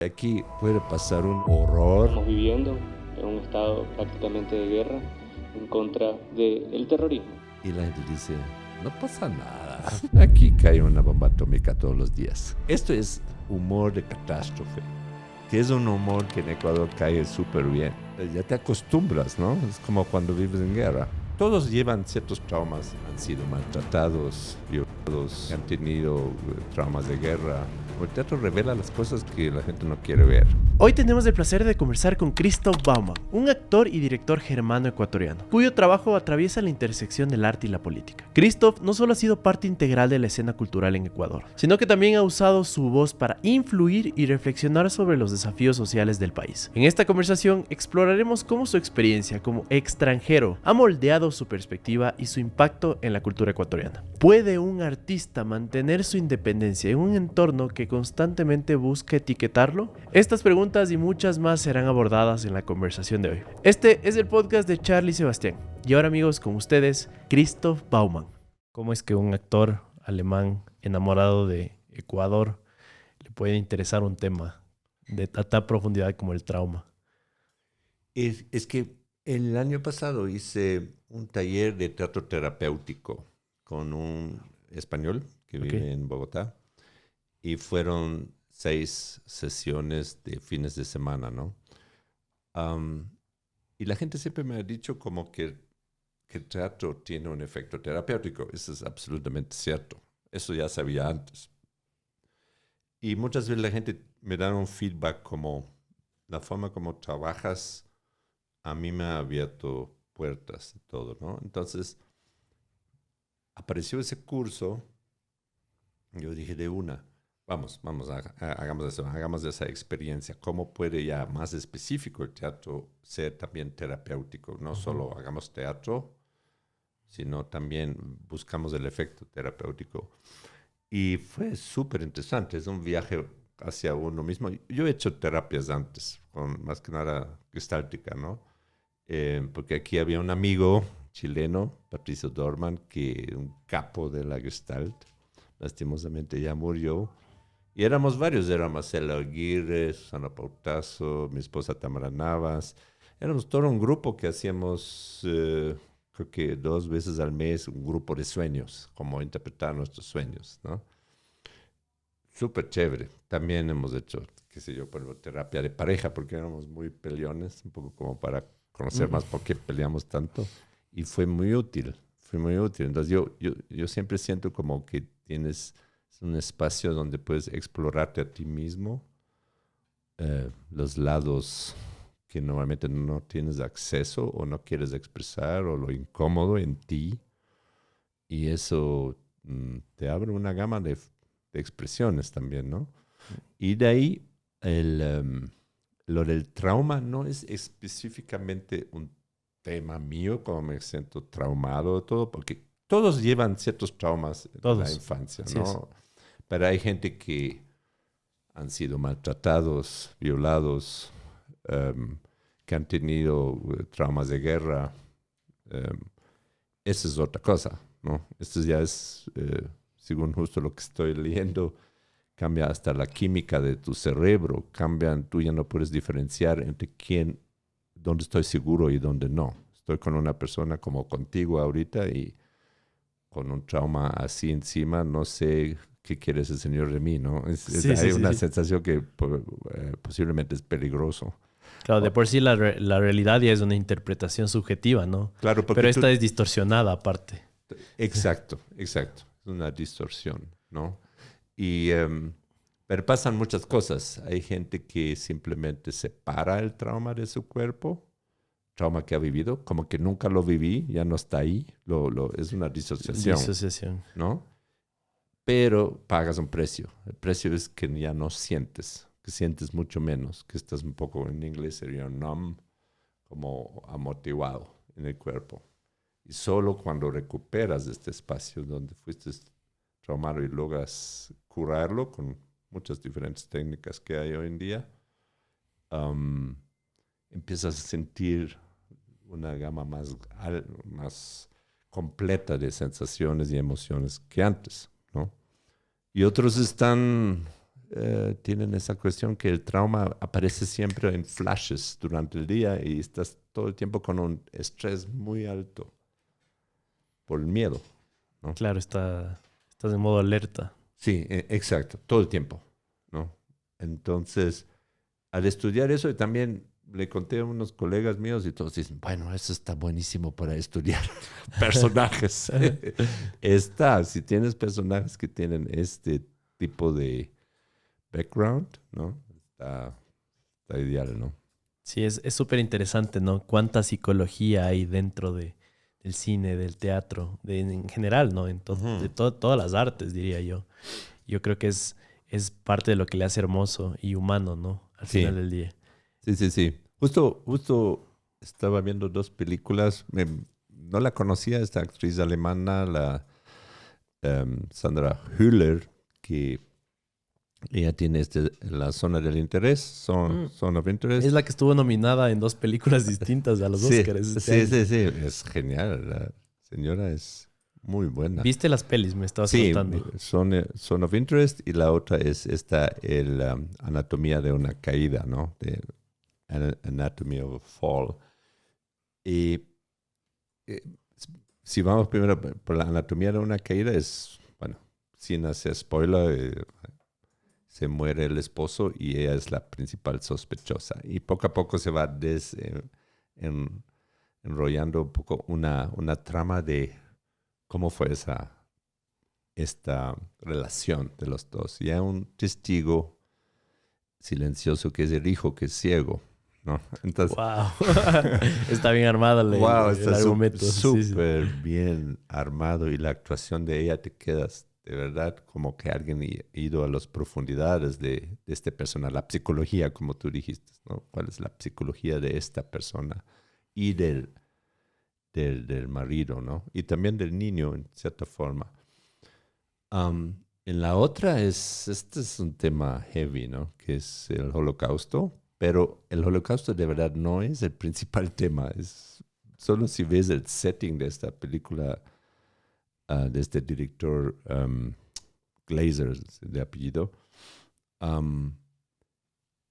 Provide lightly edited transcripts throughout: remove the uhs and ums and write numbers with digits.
Aquí puede pasar un horror. Estamos viviendo en un estado prácticamente de guerra en contra del terrorismo. Y la gente dice, no pasa nada. Aquí cae una bomba atómica todos los días. Esto es humor de catástrofe, que es un humor que en Ecuador cae súper bien. Ya te acostumbras, ¿no? Es como cuando vives en guerra. Todos llevan ciertos traumas, han sido maltratados, violados, han tenido traumas de guerra. El teatro revela las cosas que la gente no quiere ver. Hoy tenemos el placer de conversar con Christoph Baumann, un actor y director germano-ecuatoriano, cuyo trabajo atraviesa la intersección del arte y la política. Christoph no solo ha sido parte integral de la escena cultural en Ecuador, sino que también ha usado su voz para influir y reflexionar sobre los desafíos sociales del país. En esta conversación exploraremos cómo su experiencia como extranjero ha moldeado su perspectiva y su impacto en la cultura ecuatoriana. ¿Puede un artista mantener su independencia en un entorno que constantemente busca etiquetarlo? Estas preguntas y muchas más serán abordadas en la conversación de hoy. Este es el podcast de Charlie Sebastián. Y ahora, amigos, con ustedes, Christoph Baumann. ¿Cómo es que un actor alemán enamorado de Ecuador le puede interesar un tema de tanta profundidad como el trauma? Es que el año pasado hice un taller de teatro terapéutico con un español que vive en Bogotá. Y fueron 6 sesiones de fines de semana, ¿no? Y la gente siempre me ha dicho como que el teatro tiene un efecto terapéutico. Eso es absolutamente cierto. Eso ya sabía antes. Y muchas veces la gente me da un feedback como la forma como trabajas a mí me ha abierto puertas y todo, ¿no? Entonces, apareció ese curso. Yo dije de una. Vamos, hagamos eso, hagamos esa experiencia. ¿Cómo puede ya más específico el teatro ser también terapéutico? No solo hagamos teatro, sino también buscamos el efecto terapéutico. Y fue súper interesante, es un viaje hacia uno mismo. Yo he hecho terapias antes, más que nada gestáltica, ¿no? Porque aquí había un amigo chileno, Patricio Dorman, que un capo de la Gestalt, lastimosamente ya murió. Y éramos varios, era Marcelo Aguirre, Susana Pautazo, mi esposa Tamara Navas. Éramos todo un grupo que hacíamos, creo que 2 veces al mes, un grupo de sueños, como interpretar nuestros sueños, ¿no? Súper chévere. También hemos hecho, qué sé yo, terapia de pareja, porque éramos muy peleones, un poco como para conocer más por qué peleamos tanto. Y fue muy útil, fue muy útil. Entonces yo siempre siento como que tienes un espacio donde puedes explorarte a ti mismo, los lados que normalmente no tienes acceso o no quieres expresar o lo incómodo en ti. Y eso te abre una gama de expresiones también, ¿no? Y de ahí lo del trauma no es específicamente un tema mío, como me siento traumado, todo, porque todos llevan ciertos traumas de la infancia, ¿no? Sí. Pero hay gente que han sido maltratados, violados, que han tenido traumas de guerra. Esa es otra cosa, ¿no? Esto ya es, según justo lo que estoy leyendo, cambia hasta la química de tu cerebro. Tú ya no puedes diferenciar entre dónde estoy seguro y dónde no. Estoy con una persona como contigo ahorita y con un trauma así encima, no sé qué quiere ese señor de mí, ¿no? Hay una sensación que posiblemente es peligroso. Claro, de por sí la realidad ya es una interpretación subjetiva, ¿no? Claro, pero esta es distorsionada aparte. Exacto. Es una distorsión, ¿no? Pero pasan muchas cosas. Hay gente que simplemente separa el trauma de su cuerpo, trauma que ha vivido, como que nunca lo viví, ya no está ahí. Es una disociación. ¿No? Pero pagas un precio. El precio es que ya no sientes, que sientes mucho menos, que estás un poco, en inglés sería numb, como amortiguado en el cuerpo. Y solo cuando recuperas este espacio donde fuiste traumado y logras curarlo con muchas diferentes técnicas que hay hoy en día, empiezas a sentir una gama más completa de sensaciones y emociones que antes, ¿no? Y otros están tienen esa cuestión que el trauma aparece siempre en flashes durante el día y estás todo el tiempo con un estrés muy alto por el miedo, ¿no? Claro, estás en modo alerta. Sí, exacto, todo el tiempo, ¿no? Entonces, al estudiar eso, y también le conté a unos colegas míos y todos dicen, bueno, eso está buenísimo para estudiar personajes. Si tienes personajes que tienen este tipo de background, ¿no? Está ideal, ¿no? Sí, es súper interesante, ¿no? Cuánta psicología hay dentro del cine, del teatro, en general, ¿no? Ujú. De todas las artes, diría yo. Yo creo que es parte de lo que le hace hermoso y humano, ¿no? Al Sí, final del día. sí. Justo estaba viendo dos películas. No la conocía, esta actriz alemana, Sandra Hüller, que ella tiene la zona del interés, Mm. Zone of Interest. Es la que estuvo nominada en 2 películas distintas a los Sí, Oscars este año. sí. Es genial. La señora es muy buena. ¿Viste las pelis? Me estabas Sí, contando. Zone of Interest y la otra es Anatomía de una caída, ¿no? De Anatomy of a Fall. Y eh, si vamos primero por la anatomía de una caída, bueno, sin hacer spoiler, se muere el esposo y ella es la principal sospechosa. Y poco a poco se va en- enrollando un poco una trama de cómo fue esta relación de los dos. Y hay un testigo silencioso que es el hijo, que es ciego, ¿no? Entonces, Wow. Está bien armado wow, el está argumento. Sí, sí. súper bien armado y la actuación de ella te quedas de verdad como que alguien ha ido a las profundidades de este persona, la psicología, como tú dijiste, ¿no? ¿Cuál es la psicología de esta persona y del marido, ¿no? Y también del niño, en cierta forma. En la otra este es un tema heavy, ¿no? Que es el holocausto, pero el holocausto de verdad no es el principal tema. Solo si ves el setting de esta película, de este director Glazer, de apellido, um,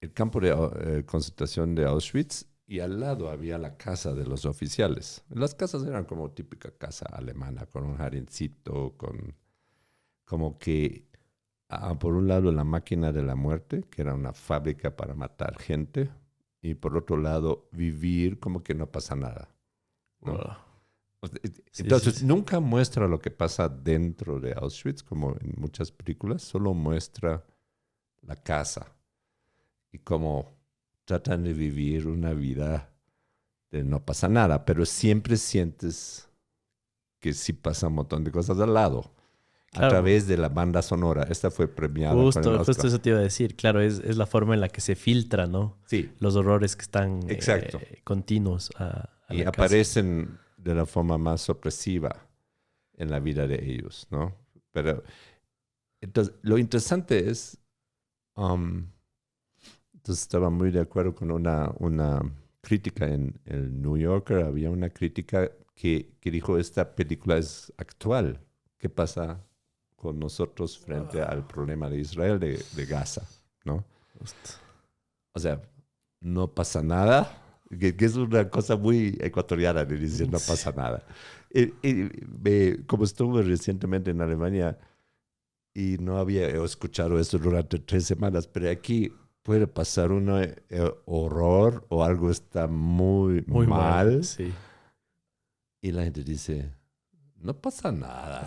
el campo de concentración de Auschwitz y al lado había la casa de los oficiales. Las casas eran como típica casa alemana, con un jardincito, como que por un lado la máquina de la muerte, que era una fábrica para matar gente, y por otro lado vivir como que no pasa nada, ¿no? Wow. Sí, Entonces sí. nunca muestra lo que pasa dentro de Auschwitz, como en muchas películas, solo muestra la casa y cómo tratan de vivir una vida de no pasa nada, pero siempre sientes que sí pasa un montón de cosas al lado a Claro, través de la banda sonora. Esta fue premiada con el justo Oscar. eso te iba a decir. Claro, es la forma en la que se filtra, ¿no? Sí, Los horrores que están exacto. continuos a Y la casa. aparecen de la forma más opresiva en la vida de ellos, ¿no? Pero entonces, lo interesante es, entonces estaba muy de acuerdo con una crítica en el New Yorker, había una crítica que dijo, esta película es actual. ¿Qué pasa con nosotros frente al problema de Israel, de Gaza, ¿no? Justo. O sea, no pasa nada, que es una cosa muy ecuatoriana de decir no pasa nada. Como estuve recientemente en Alemania y no había escuchado esto durante 3 semanas, pero aquí puede pasar un horror o algo está muy Muy mal sí. y la gente dice, no pasa nada.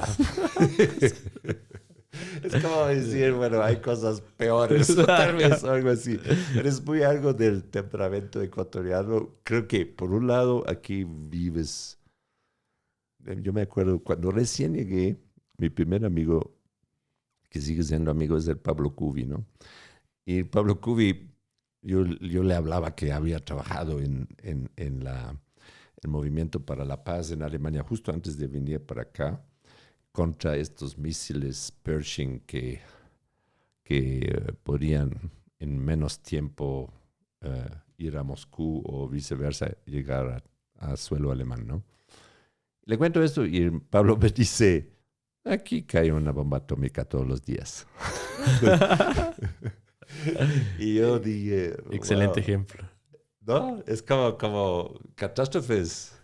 Es como decir, bueno, hay cosas peores, o tal vez algo así. Pero es muy algo del temperamento ecuatoriano. Creo que, por un lado, aquí vives. Yo me acuerdo cuando recién llegué, mi primer amigo, que sigue siendo amigo, es el Pablo Cubi, ¿no? Y Pablo Cubi, yo le hablaba que había trabajado en el movimiento para la paz en Alemania justo antes de venir para acá, contra estos misiles Pershing que podían en menos tiempo ir a Moscú o viceversa, llegar a suelo alemán, ¿no? Le cuento esto y Pablo me dice, Aquí cae una bomba atómica todos los días. Y yo dije... Excelente wow. ejemplo. ¿No? Es como catástrofes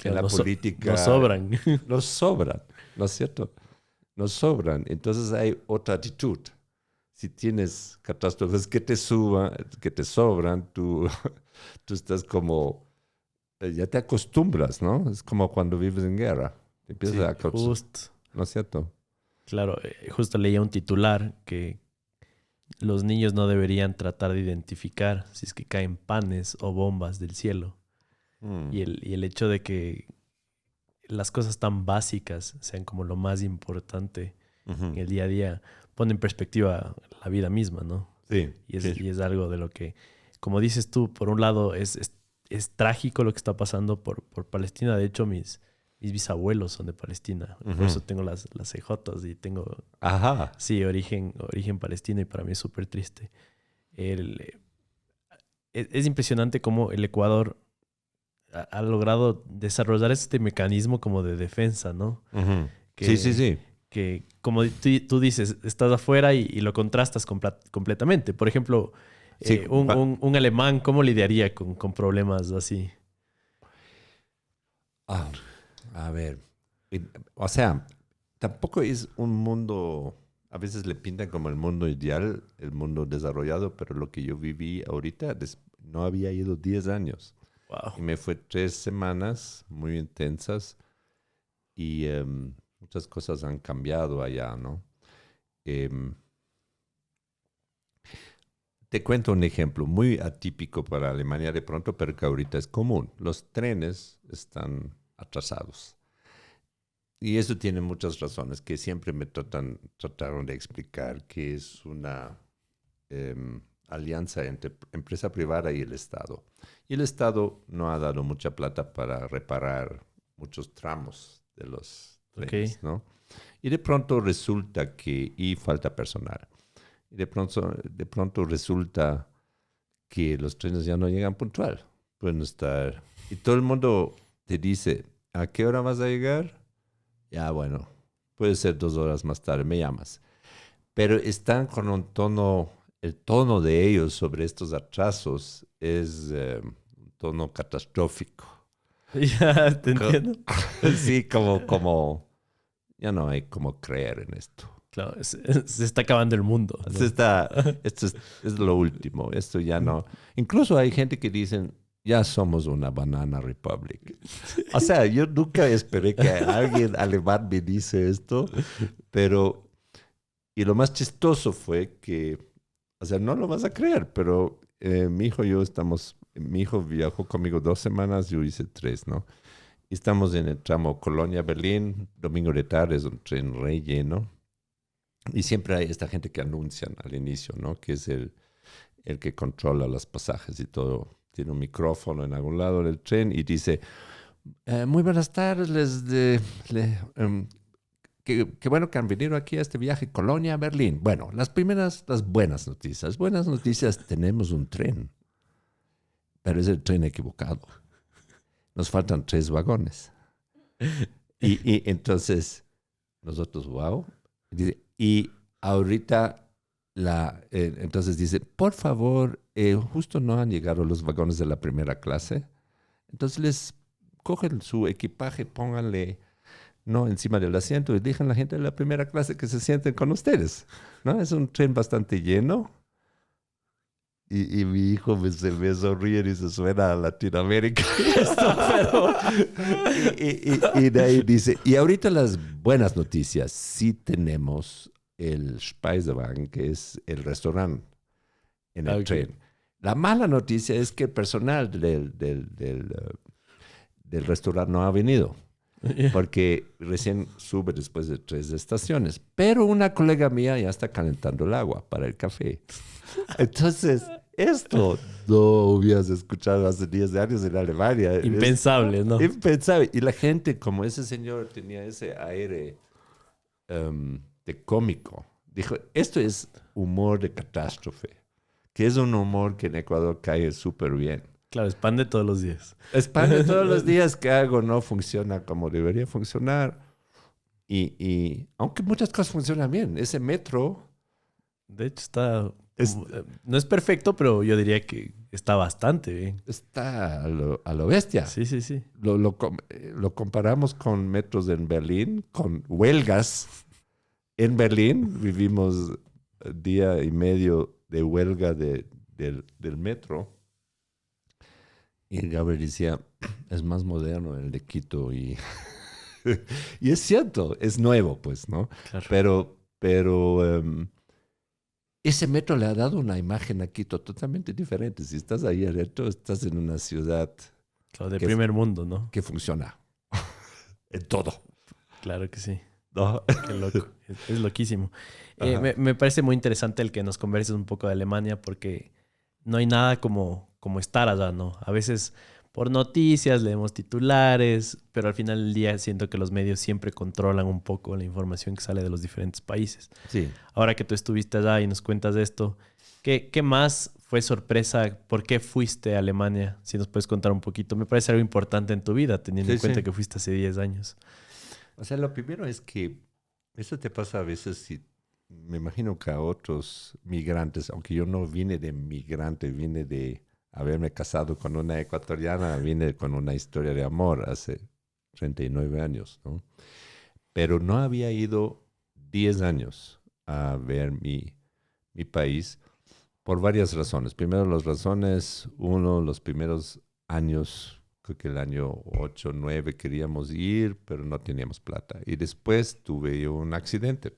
en la política. Nos sobran. Nos sobran, ¿no es cierto? Nos sobran. Entonces hay otra actitud. Si tienes catástrofes que te sobran, tú estás como... ya te acostumbras, ¿no? Es como cuando vives en guerra. Te empiezas Sí, a acostumbrar. justo. ¿No es cierto? Claro, justo leía un titular que los niños no deberían tratar de identificar si es que caen panes o bombas del cielo. Y el hecho de que las cosas tan básicas sean como lo más importante en el día a día pone en perspectiva la vida misma, ¿no? Sí. Y es algo de lo que, como dices tú, por un lado es trágico lo que está pasando por Palestina. De hecho, mis bisabuelos son de Palestina. Por eso tengo las CJs y tengo... Ajá. Sí, origen palestino, y para mí es súper triste. Es impresionante cómo el Ecuador ha logrado desarrollar este mecanismo como de defensa, ¿no? Sí. Que como tú dices, estás afuera y lo contrastas completamente. Por ejemplo, Sí, un alemán, ¿cómo lidiaría con problemas así? A ver, o sea, tampoco es un mundo, a veces le pintan como el mundo ideal, el mundo desarrollado, pero lo que yo viví ahorita, no había ido 10 años. Wow. Y me fue 3 semanas muy intensas y muchas cosas han cambiado allá, ¿no? Te cuento un ejemplo muy atípico para Alemania de pronto, pero que ahorita es común. Los trenes están atrasados. Y eso tiene muchas razones que siempre me trataron de explicar, que es una alianza entre empresa privada y el Estado. Y el Estado no ha dado mucha plata para reparar muchos tramos de los trenes, ¿no? Y de pronto resulta y falta personal. Y de pronto resulta que los trenes ya no llegan puntual. Pueden estar... Y todo el mundo te dice, ¿a qué hora vas a llegar? Ya, bueno, puede ser 2 horas más tarde, me llamas. Pero están con un tono, el tono de ellos sobre estos atrasos es un tono catastrófico. Ya, te entiendo. Sí, como, ya no hay como creer en esto. Claro, se está acabando el mundo, ¿no? Esto es lo último, esto ya no. Incluso hay gente que dicen, ya somos una banana republic. O sea, yo nunca esperé que alguien alemán me dice esto, pero... Y lo más chistoso fue que, o sea, no lo vas a creer, pero mi hijo viajó conmigo 2 semanas, yo hice 3, ¿no? Y estamos en el tramo Colonia-Berlín, domingo de tarde, es un tren relleno. Y siempre hay esta gente que anuncian al inicio, ¿no? Que es el que controla los pasajes y todo. Tiene un micrófono en algún lado del tren y dice, muy buenas tardes, qué bueno que han venido aquí a este viaje Colonia-Berlín. Bueno, las buenas noticias. Buenas noticias, tenemos un tren, pero es el tren equivocado. Nos faltan 3 vagones. Y entonces, nosotros, wow. Y ahorita, entonces dice, por favor, justo no han llegado los vagones de la primera clase. Entonces les cogen su equipaje, pónganle encima del asiento y dejan a la gente de la primera clase que se sienten con ustedes, ¿no? Es un tren bastante lleno. Y mi hijo se me sonríe y se suena a Latinoamérica. Y de ahí dice, y ahorita las buenas noticias, sí tenemos el Speisewagen, que es el restaurante en el tren. La mala noticia es que el personal del restaurante no ha venido, porque recién sube después de 3 estaciones. Pero una colega mía ya está calentando el agua para el café. Entonces, esto no hubieras escuchado hace 10 años en Alemania. Impensable, ¿no? Impensable. Y la gente, como ese señor tenía ese aire de cómico, dijo, esto es humor de catástrofe, que es un humor que en Ecuador cae súper bien. Claro, es pan de todos los días. Es pan de todos los días que algo no funciona como debería funcionar. Y aunque muchas cosas funcionan bien, ese metro De hecho, está... no es perfecto, pero yo diría que está bastante bien. está a lo bestia. Sí, sí, sí. Lo comparamos con metros en Berlín, con huelgas. En Berlín vivimos día y medio de huelga del metro. Y Gabriel decía, es más moderno el de Quito. Y, y es cierto, es nuevo, pues, ¿no? Claro. Pero ese metro le ha dado una imagen a Quito totalmente diferente. Si estás ahí adentro, estás en una ciudad Claro, de primer mundo, ¿no? que funciona en todo. Claro que sí. ¿No? Qué loco. Es loquísimo. Me parece muy interesante el que nos converses un poco de Alemania porque no hay nada como estar allá, ¿no? A veces por noticias leemos titulares, pero al final del día siento que los medios siempre controlan un poco la información que sale de los diferentes países. Sí. Ahora que tú estuviste allá y nos cuentas esto, ¿qué más fue sorpresa? ¿Por qué fuiste a Alemania? Si nos puedes contar un poquito. Me parece algo importante en tu vida, teniendo en cuenta que fuiste hace 10 años. O sea, lo primero es que eso te pasa a veces, si, me imagino que a otros migrantes, aunque yo no vine de migrante, vine de haberme casado con una ecuatoriana, vine con una historia de amor hace 39 años, ¿no? Pero no había ido 10 años a ver mi país por varias razones. Primero, las razones, los primeros años, creo que el año 8, 9 queríamos ir, pero no teníamos plata. Y después tuve un accidente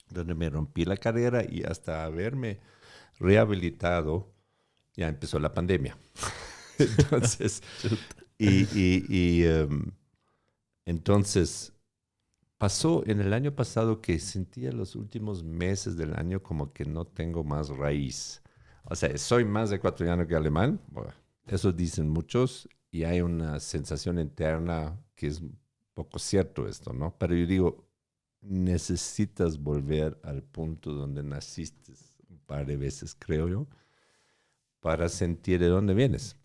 donde me rompí la cadera y hasta haberme rehabilitado ya empezó la pandemia. Entonces, entonces pasó en el año pasado que sentía los últimos meses del año como que no tengo más raíz. O sea, soy más ecuatoriano que alemán. Bueno, eso dicen muchos y hay una sensación interna que es un poco cierto esto, ¿no? Pero yo digo, necesitas volver al punto donde naciste un par de veces, creo yo, para sentir de dónde vienes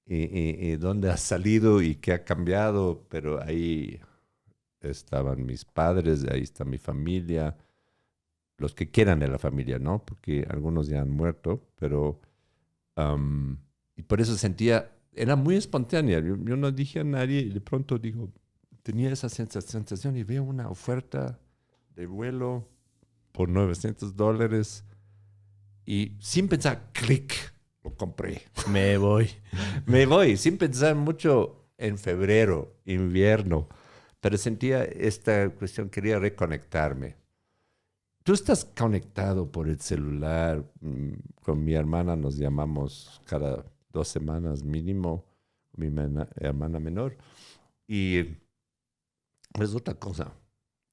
y dónde has salido y qué ha cambiado, pero ahí estaban mis padres, ahí está mi familia, los que quieran de la familia, ¿no? Porque algunos ya han muerto, pero... y por eso sentía, era muy espontánea, yo no dije a nadie y de pronto digo, tenía esa sensación y veo una oferta de vuelo por $900 y sin pensar, clic, lo compré. Me voy. Me voy, sin pensar mucho en febrero, invierno, pero sentía esta cuestión, quería reconectarme. Tú estás conectado por el celular, con mi hermana nos llamamos cada 2 semanas mínimo, mi hermana menor, y es otra cosa.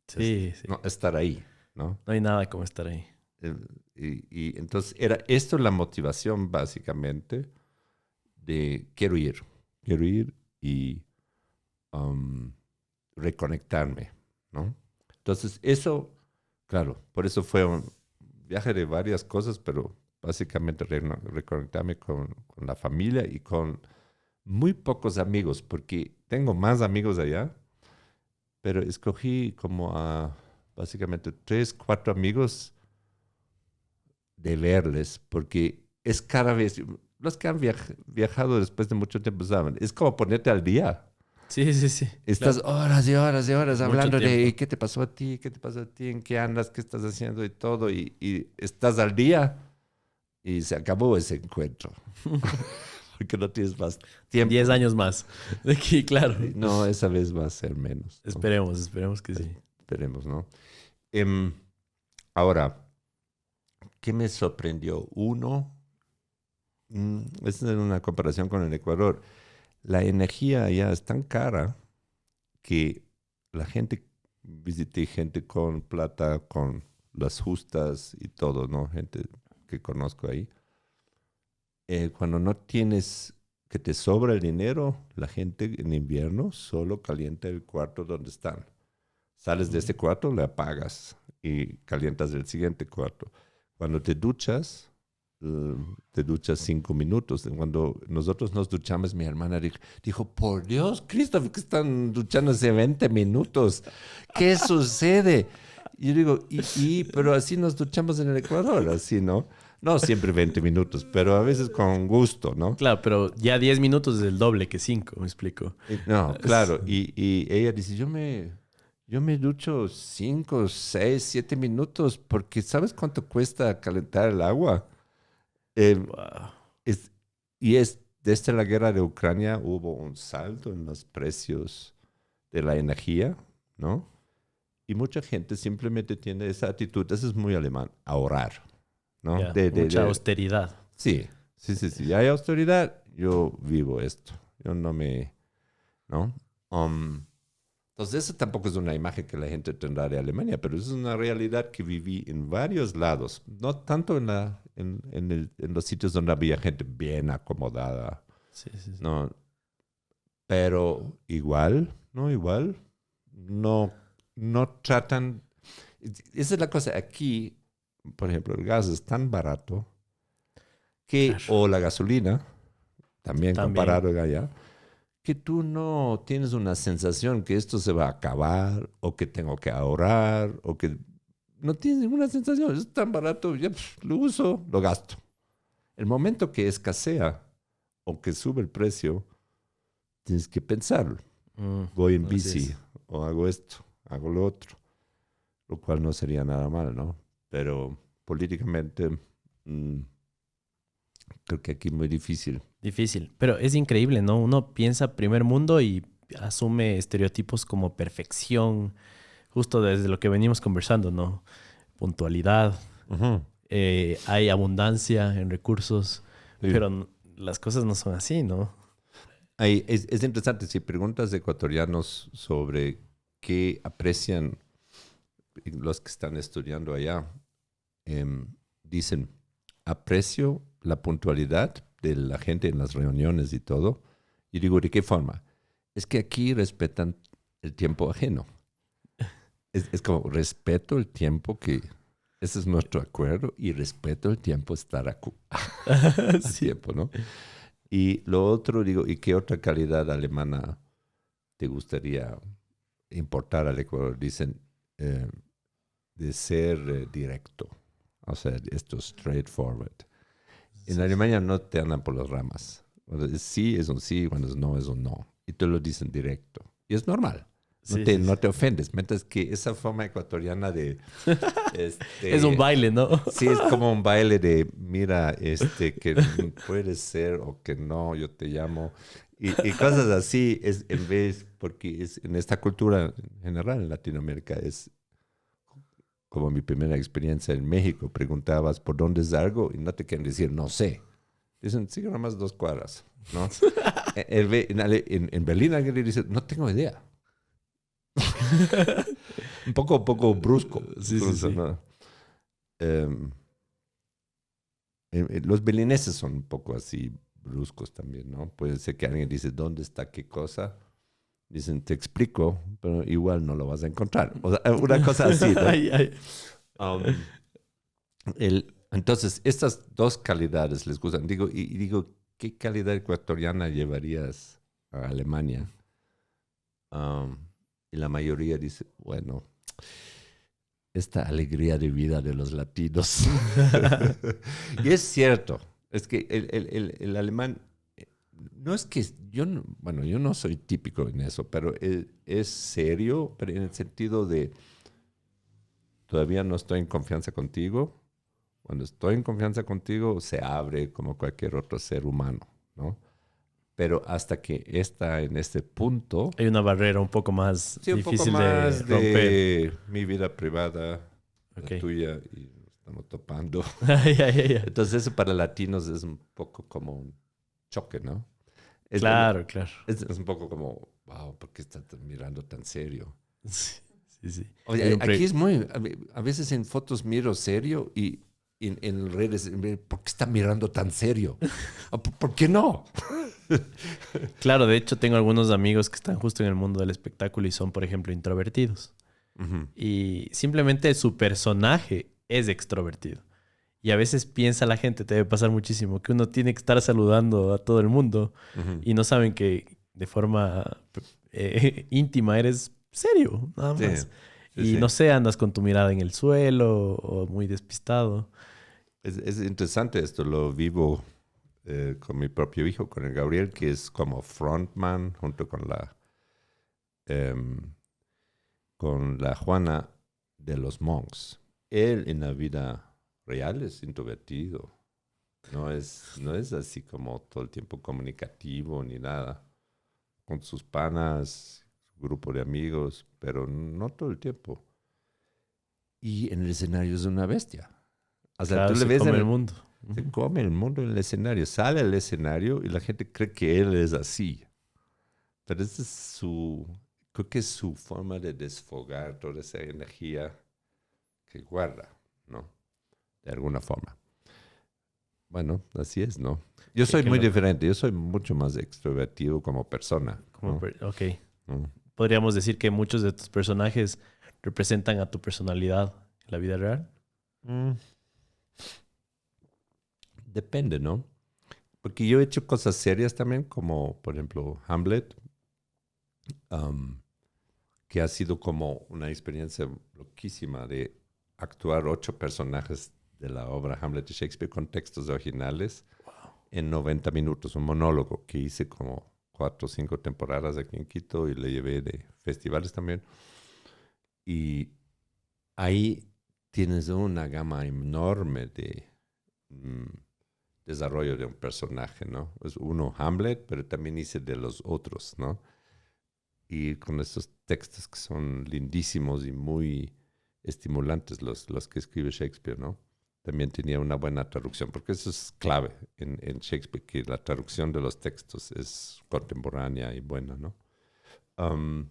Sí, sí. No, estar ahí, ¿no? No hay nada como estar ahí. Y entonces era esto la motivación básicamente de quiero ir y reconectarme, ¿no? Entonces eso, claro, por eso fue un viaje de varias cosas, pero básicamente reconectarme con la familia y con muy pocos amigos, porque tengo más amigos allá, pero escogí como a básicamente 3, 4 amigos de verles, porque es cada vez, los que han viajado después de mucho tiempo saben, es como ponerte al día. Sí, sí, sí. Estás horas y horas y horas Mucho hablando de tiempo. qué te pasó a ti, qué te pasó a ti, en qué andas, qué estás haciendo y todo, y estás al día y se acabó ese encuentro. Porque no tienes más tiempo. 10 años más. De aquí, claro. No, esa vez va a ser menos, ¿no? Esperemos que sí. Esperemos, ¿no? Ahora, ¿qué me sorprendió? Uno, es en una comparación con el Ecuador. La energía allá es tan cara que la gente, visité gente con plata, con las justas y todo, ¿no? Gente que conozco ahí. Cuando no tienes, que te sobra el dinero, la gente en invierno solo calienta el cuarto donde están. Sales de este cuarto, le apagas y calientas el siguiente cuarto. Cuando te duchas, te duchas 5 minutos. Cuando nosotros nos duchamos, mi hermana dijo, por Dios, Christoph, que están duchándose 20 minutos. ¿Qué sucede? Y yo digo, pero así nos duchamos en el Ecuador, así, ¿no? No siempre 20 minutos, pero a veces con gusto, ¿no? Claro, pero ya 10 minutos es el doble que 5, me explico. No, claro. Y ella dice, yo me ducho 5, 6, 7 minutos porque ¿sabes cuánto cuesta calentar el agua? Wow. Desde la guerra de Ucrania hubo un salto en los precios de la energía, ¿no? Y mucha gente simplemente tiene esa actitud, eso es muy alemán, ahorrar, ¿no? Mucha austeridad. Sí. Hay austeridad, yo vivo esto. Yo no me... ¿no? Entonces, eso tampoco es una imagen que la gente tendrá de Alemania, pero es una realidad que viví en varios lados. No tanto en los sitios donde había gente bien acomodada. Sí. No, pero igual, no tratan... Esa es la cosa. Aquí, por ejemplo, el gas es tan barato que, claro, o la gasolina, también comparado allá, que tú no tienes una sensación que esto se va a acabar o que tengo que ahorrar o que no tienes ninguna sensación. Es tan barato, ya lo uso, lo gasto. El momento que escasea o que sube el precio, tienes que pensarlo. Voy en bici o hago esto, hago lo otro, lo cual no sería nada mal, ¿no? Pero políticamente creo que aquí es muy difícil. Difícil, pero es increíble, ¿no? Uno piensa primer mundo y asume estereotipos como perfección, justo desde lo que venimos conversando, ¿no? Puntualidad, hay abundancia en recursos, sí, pero las cosas no son así, ¿no? Es interesante, si preguntas de ecuatorianos sobre qué aprecian los que están estudiando allá, dicen, aprecio la puntualidad de la gente en las reuniones y todo. Y digo, ¿de qué forma? Es que aquí respetan el tiempo ajeno. Es como, respeto el tiempo que... Ese es nuestro acuerdo y respeto el tiempo estar a sí, tiempo, ¿no? Y lo otro, digo, ¿y qué otra calidad alemana te gustaría importar al Ecuador? Dicen, de ser directo. O sea, esto es straightforward. En Alemania no te andan por las ramas. Cuando es sí es un sí, cuando es un no. Y te lo dicen directo. Y es normal. No te ofendes. Mientras que esa forma ecuatoriana de... es un baile, ¿no? Sí, es como un baile de, mira, que puede ser o que no, yo te llamo. Y cosas así, es en vez, porque es, en esta cultura en general en Latinoamérica es... Como mi primera experiencia en México, preguntabas por dónde es algo y no te quieren decir, no sé. Dicen, sigue nomás 2 cuadras, ¿no? En Berlín alguien le dice, no tengo idea. un poco brusco. Sí. ¿No? Los berlineses son un poco así bruscos también, ¿no? Puede ser que alguien dice, ¿dónde está qué cosa? Dicen, te explico, pero igual no lo vas a encontrar. O sea, una cosa así, ¿no? Entonces, estas 2 calidades les gustan. Digo, ¿qué calidad ecuatoriana llevarías a Alemania? Y la mayoría dice, bueno, esta alegría de vida de los latinos. Y es cierto, es que el alemán... No es que yo no soy típico en eso, pero es serio, pero en el sentido de todavía no estoy en confianza contigo. Cuando estoy en confianza contigo, se abre como cualquier otro ser humano, ¿no? Pero hasta que está en este punto... Hay una barrera un poco más sí, difícil un poco más de romper. De mi vida privada, la tuya, y nos estamos topando. Entonces eso para latinos es un poco como un choque, ¿no? Claro. Es un poco como, wow, ¿por qué estás mirando tan serio? Sí. Oye, aquí es muy... A veces en fotos miro serio y en redes, ¿por qué está mirando tan serio? ¿Por qué no? Claro, de hecho tengo algunos amigos que están justo en el mundo del espectáculo y son, por ejemplo, introvertidos. Y simplemente su personaje es extrovertido. Y a veces piensa la gente, te debe pasar muchísimo, que uno tiene que estar saludando a todo el mundo y no saben que de forma íntima eres serio, nada Sí, más. sí, Y sí. no sé, andas con tu mirada en el suelo o muy despistado. Es interesante esto, lo vivo con mi propio hijo, con el Gabriel, que es como frontman junto em, con la Juana de los Monks. Él en la vida real es introvertido. No es así como todo el tiempo comunicativo ni nada. Con sus panas, su grupo de amigos, pero no todo el tiempo. Y en el escenario es una bestia. O sea, tú Claro, le se ves come el mundo. se come el mundo en el escenario, sale al escenario y la gente cree que él es así. Pero esa es creo que es su forma de desfogar toda esa energía que guarda, ¿no? De alguna forma. Bueno, así es, ¿no? Yo soy Qué muy loco. diferente, yo soy mucho más extrovertido como persona, ¿no? Ok. ¿No? Podríamos decir que muchos de tus personajes representan a tu personalidad en la vida real. Mm, Depende, ¿no? Porque yo he hecho cosas serias también, como por ejemplo Hamlet, um, que ha sido como una experiencia loquísima de actuar 8 personajes de la obra Hamlet de Shakespeare con textos originales en 90 minutos, un monólogo que hice como 4 o 5 temporadas aquí en Quito y le llevé de festivales también. Y ahí tienes una gama enorme de mm, desarrollo de un personaje, ¿no? Es uno Hamlet, pero también hice de los otros, ¿no? Y con estos textos que son lindísimos y muy estimulantes los que escribe Shakespeare, ¿no? También tenía una buena traducción, porque eso es clave en Shakespeare, que la traducción de los textos es contemporánea y buena, ¿no? Um,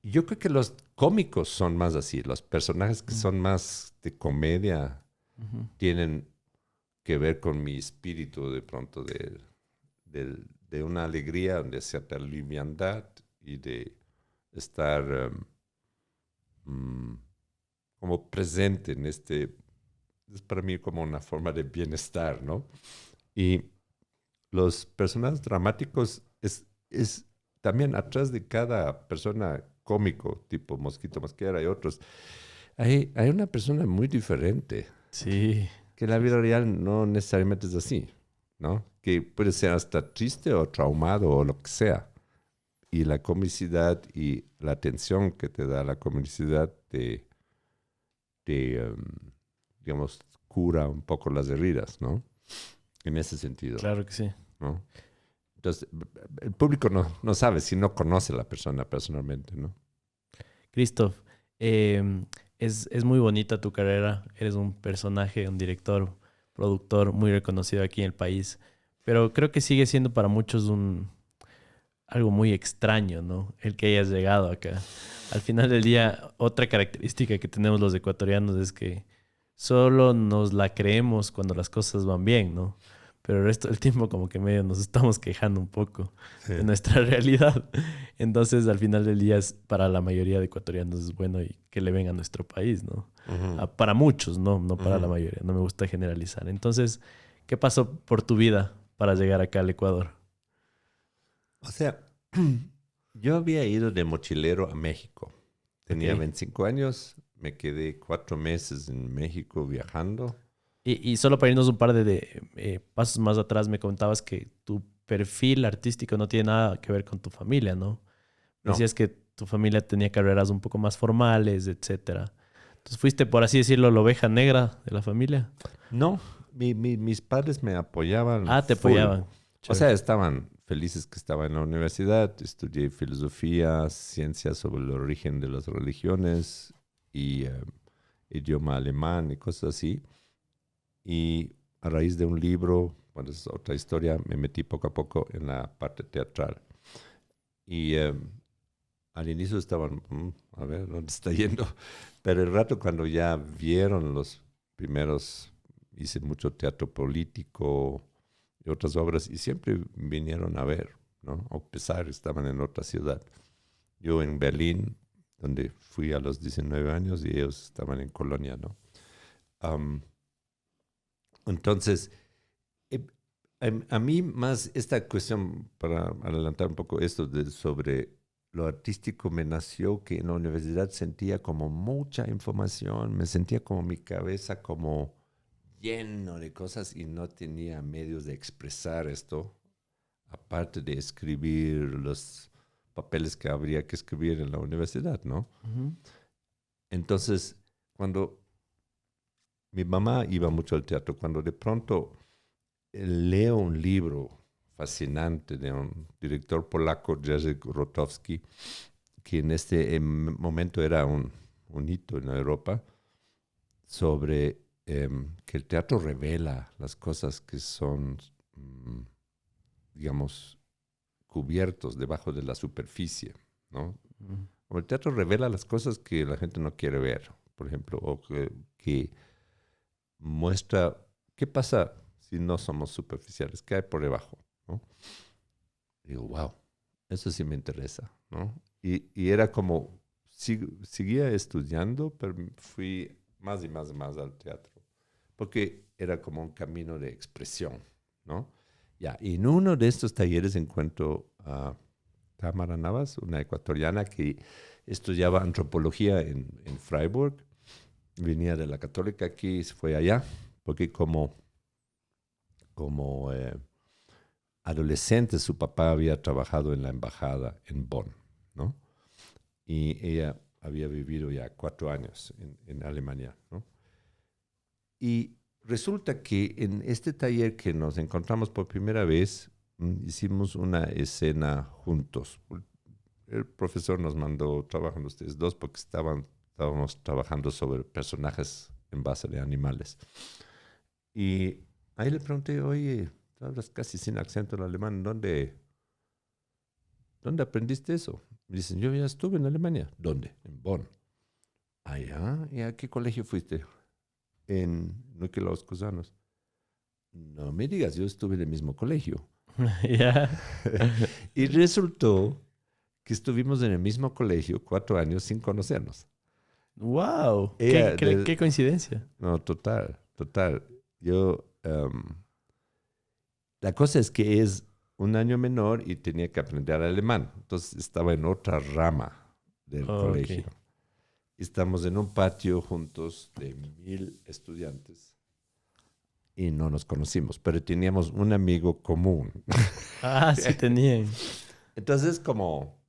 yo creo que los cómicos son más así, los personajes que son más de comedia Ujú. tienen que ver con mi espíritu de pronto de una alegría, de cierta liviandad y de estar como presente en es para mí como una forma de bienestar, ¿no? Y los personajes dramáticos es también atrás de cada persona cómico, tipo Mosquito Mosquera y otros, hay una persona muy diferente, Sí. que en la vida real no necesariamente es así, ¿no? Que puede ser hasta triste o traumado o lo que sea. Y la comicidad y la atención que te da la comicidad digamos, cura un poco las heridas, ¿no? En ese sentido, Claro que sí. ¿no? Entonces, el público no sabe si no conoce a la persona personalmente, ¿no? Christoph, es muy bonita tu carrera. Eres un personaje, un director, productor muy reconocido aquí en el país. Pero creo que sigue siendo para muchos algo muy extraño, ¿no? El que hayas llegado acá. Al final del día, otra característica que tenemos los ecuatorianos es que solo nos la creemos cuando las cosas van bien, ¿no? Pero el resto del tiempo como que medio nos estamos quejando un poco Sí. de nuestra realidad. Entonces, al final del día, para la mayoría de ecuatorianos es bueno y que le ven a nuestro país, ¿no? Ujú. Para muchos, ¿no? No para la Ujú. mayoría. No me gusta generalizar. Entonces, ¿qué pasó por tu vida para llegar acá al Ecuador? O sea, yo había ido de mochilero a México. Tenía Ok. 25 años, me quedé 4 meses en México viajando. Y solo para irnos un par de pasos más atrás, me comentabas que tu perfil artístico no tiene nada que ver con tu familia, ¿no? Me No, decías que tu familia tenía carreras un poco más formales, etcétera. Entonces fuiste, por así decirlo, la oveja negra de la familia. no, mis padres me apoyaban Ah, te full. apoyaban. O sea, Chévere. estaban felices que estaba en la universidad, estudié filosofía, ciencias sobre el origen de las religiones y idioma alemán y cosas así. Y a raíz de un libro, bueno, es otra historia, me metí poco a poco en la parte teatral. Y al inicio estaban, a ver, ¿dónde está yendo? Pero el rato cuando ya vieron los primeros, hice mucho teatro político y otras obras, y siempre vinieron a ver, ¿no? A pesar, estaban en otra ciudad. Yo en Berlín, donde fui a los 19 años, y ellos estaban en Colonia, ¿no? Am, Entonces, a mí más esta cuestión, para adelantar un poco esto sobre lo artístico, me nació que en la universidad sentía como mucha información, me sentía como mi cabeza como lleno de cosas y no tenía medios de expresar esto, aparte de escribir los papeles que habría que escribir en la universidad, ¿no? Ujú. Entonces, cuando mi mamá iba mucho al teatro, cuando de pronto leo un libro fascinante de un director polaco, Jerzy Grotowski, que en este momento era un hito en Europa, sobre que el teatro revela las cosas que son, digamos, cubiertos debajo de la superficie, ¿no? Ujú. O el teatro revela las cosas que la gente no quiere ver, por ejemplo, o que muestra qué pasa si no somos superficiales, qué hay por debajo, ¿no? Digo, wow, eso sí me interesa, ¿no? Y era como, seguía estudiando, pero fui más y más y más al teatro, porque era como un camino de expresión, ¿no? Ya, y en uno de estos talleres encuentro a Tamara Navas, una ecuatoriana que estudiaba antropología en Freiburg, venía de la Católica aquí, se fue allá, porque como adolescente su papá había trabajado en la embajada en Bonn, ¿no? Y ella había vivido ya 4 años en Alemania, ¿no? Y resulta que en este taller que nos encontramos por primera vez, hicimos una escena juntos. El profesor nos mandó, trabajan ustedes dos, porque estábamos trabajando sobre personajes en base de animales. Y ahí le pregunté, oye, tú hablas casi sin acento el alemán, ¿dónde aprendiste eso? Me dicen, yo ya estuve en Alemania. ¿Dónde? En Bonn. Ah, ya, ¿y a qué colegio fuiste? En Nucleados Cusanos. No me digas, yo estuve en el mismo colegio. Ya. Y resultó que estuvimos en el mismo colegio 4 años sin conocernos. Wow. Ella Qué coincidencia. No, total. Yo, la cosa es que es un año menor y tenía que aprender alemán. Entonces estaba en otra rama del colegio. Ok. Estamos en un patio juntos de 1000 estudiantes y no nos conocimos, pero teníamos un amigo común. Ah, sí tenían. Entonces, como,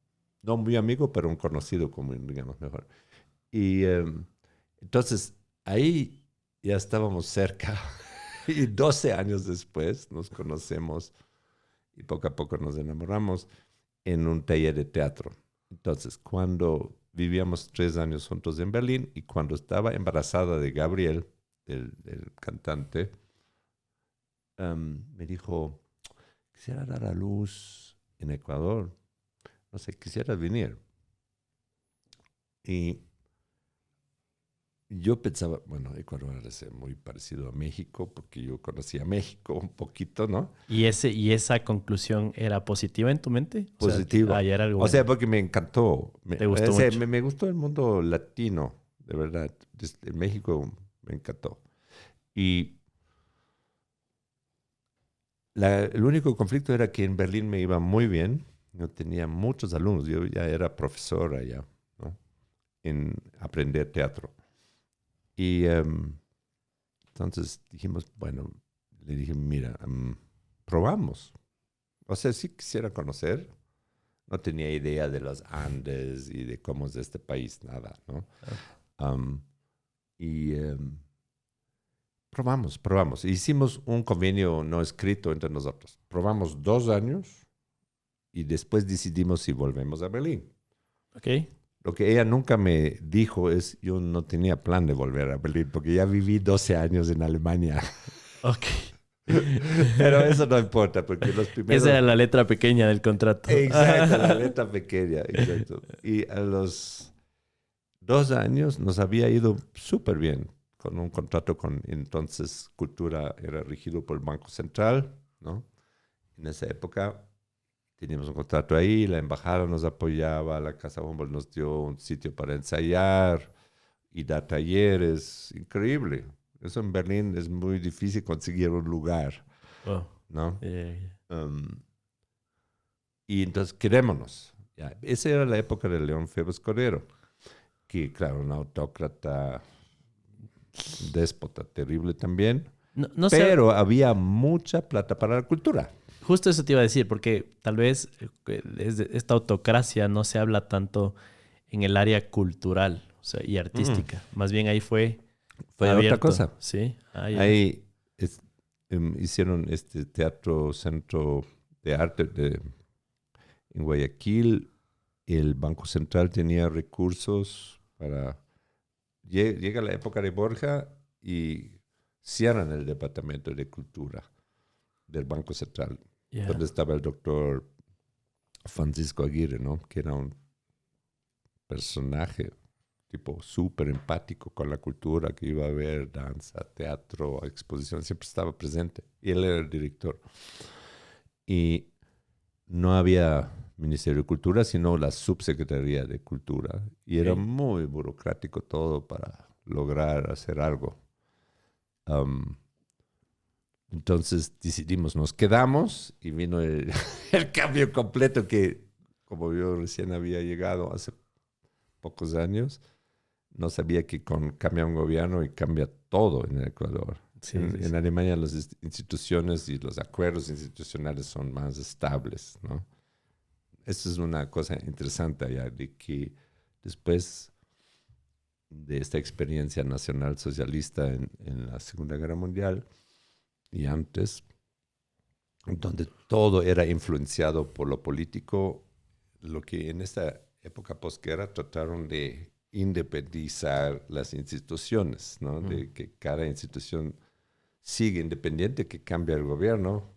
no muy amigo, pero un conocido común, digamos mejor. Y entonces, ahí ya estábamos cerca. Y 12 años después nos conocemos y poco a poco nos enamoramos en un taller de teatro. Entonces, cuando vivíamos 3 años juntos en Berlín y cuando estaba embarazada de Gabriel, el cantante, me dijo, quisiera dar a luz en Ecuador. No sé, quisieras venir. Y yo pensaba, bueno, Ecuador es muy parecido a México, porque yo conocía México un poquito, ¿no? ¿Y esa conclusión era positiva en tu mente? Positivo. O sea, ya era algo O sea, bueno. porque me encantó. Te gustó mucho. Me gustó el mundo latino, de verdad. En México me encantó. Y el único conflicto era que en Berlín me iba muy bien. No tenía muchos alumnos. Yo ya era profesor allá, ¿no? En aprender teatro. Y entonces dijimos, bueno, le dije, mira, probamos. O sea, sí quisiera conocer. No tenía idea de los Andes y de cómo es este país, nada, ¿no? Y probamos. Hicimos un convenio no escrito entre nosotros. Probamos 2 años y después decidimos si volvemos a Berlín. Ok. Lo que ella nunca me dijo es, yo no tenía plan de volver a Berlín porque ya viví 12 años en Alemania. Ok. Pero eso no importa porque los primeros... Esa era la letra pequeña del contrato. Exacto, la letra pequeña, exacto. Y a los 2 años nos había ido súper bien con un contrato con, entonces, Cultura era regido por el Banco Central, ¿no? En esa época teníamos un contrato ahí, la embajada nos apoyaba, la Casa Humboldt nos dio un sitio para ensayar y dar talleres, increíble. Eso en Berlín es muy difícil conseguir un lugar, Oh, ¿no? yeah. Y entonces quedémonos. Ya, esa era la época de León Febres Cordero, que claro, un autócrata, déspota, terrible también, No sé, pero había mucha plata para la cultura. justo eso te iba a decir, porque tal vez esta autocracia no se habla tanto en el área cultural, o sea, y artística. Más bien ahí fue Fue abierto. otra cosa. Sí. Ah, ya. Ahí hicieron este Teatro Centro de Arte en Guayaquil. El Banco Central tenía recursos para... Llega la época de Borja y cierran el Departamento de Cultura del Banco Central, Ya. donde estaba el doctor Francisco Aguirre, ¿no? Que era un personaje tipo súper empático con la cultura, que iba a ver danza, teatro, exposición, siempre estaba presente. Y él era el director. Y no había Ministerio de Cultura, sino la Subsecretaría de Cultura. Y era Ok. muy burocrático todo para lograr hacer algo. Entonces decidimos, nos quedamos y vino el cambio completo que, como yo recién había llegado hace pocos años, no sabía que cambia un gobierno y cambia todo en el Ecuador. Sí, en, sí, en sí. Alemania las instituciones y los acuerdos institucionales son más estables, ¿no? Esto es una cosa interesante allá, de que después de esta experiencia nacional socialista en la Segunda Guerra Mundial y antes, donde todo era influenciado por lo político, lo que en esta época posguerra trataron de independizar las instituciones, ¿no? De que cada institución sigue independiente, que cambia el gobierno,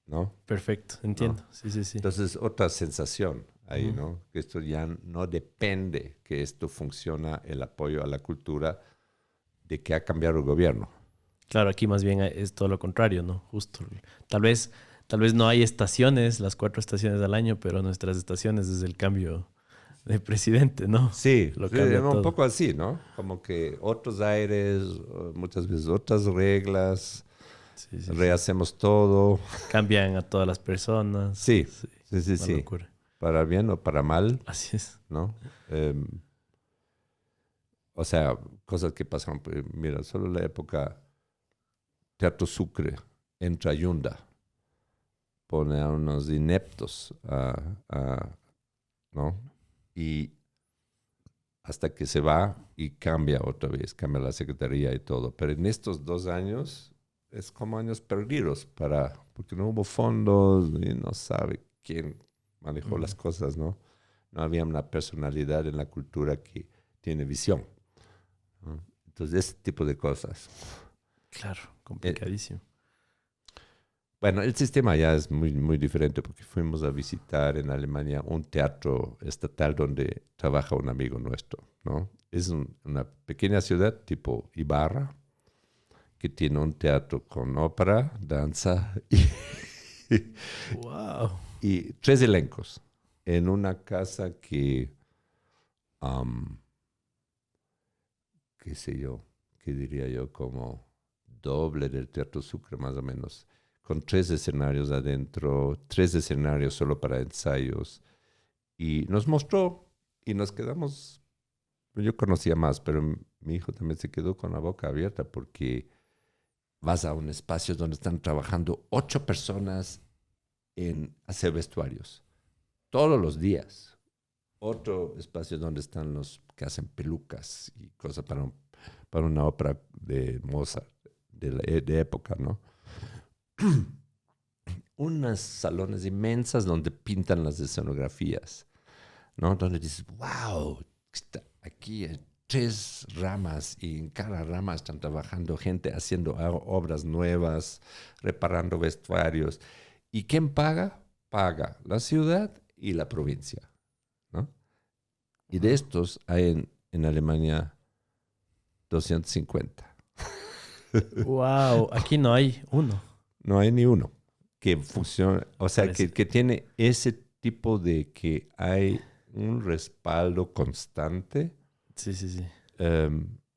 ¿no? Perfecto, entiendo. Sí, sí, sí. Entonces, otra sensación ahí, Ujú. ¿no? Que esto ya no depende que esto funciona, el apoyo a la cultura, de que ha cambiado el gobierno. Claro, aquí más bien es todo lo contrario, ¿no? Justo. Tal vez no hay estaciones, las 4 estaciones al año, pero nuestras estaciones es el cambio de presidente, ¿no? Sí, Lo sí, cambia un todo. poco así, ¿no? Como que otros aires, muchas veces otras reglas, Sí, sí, sí. rehacemos todo. Cambian a todas las personas. Sí, Sí, sí, sí, una sí. locura. Para bien o para mal, Así es. ¿no? O sea, cosas que pasan. Pues, mira, solo la época Teatro Sucre entra Yunda, pone a unos ineptos, ¿no? Y hasta que se va y cambia otra vez, cambia la secretaría y todo. Pero en estos 2 años es como años perdidos porque no hubo fondos y no sabe quién manejó las cosas, ¿no? No había una personalidad en la cultura que tiene visión, ¿no? Entonces, ese tipo de cosas. Claro, complicadísimo. Bueno, el sistema ya es muy, muy diferente porque fuimos a visitar en Alemania un teatro estatal donde trabaja un amigo nuestro, ¿no? Es una pequeña ciudad tipo Ibarra que tiene un teatro con ópera, danza Wow. y 3 elencos en una casa qué sé yo, qué diría yo, como doble del Teatro Sucre más o menos, con 3 escenarios adentro, 3 escenarios solo para ensayos. Y nos mostró y nos quedamos, yo conocía más, pero mi hijo también se quedó con la boca abierta porque vas a un espacio donde están trabajando 8 personas en hacer vestuarios todos los días. Otro espacio donde están los que hacen pelucas y cosas para una ópera de Mozart de época, ¿no? Unos salones inmensos donde pintan las escenografías, ¿no? Donde dices, wow, aquí hay 3 ramas y en cada rama están trabajando gente haciendo obras nuevas, reparando vestuarios. ¿Y quién paga? Paga la ciudad y la provincia, ¿no? Y de estos hay en Alemania 250. Wow, aquí no hay uno. No hay ni uno que funcione, o sea, Parece. que tiene ese tipo de que hay un respaldo constante Sí, sí, sí.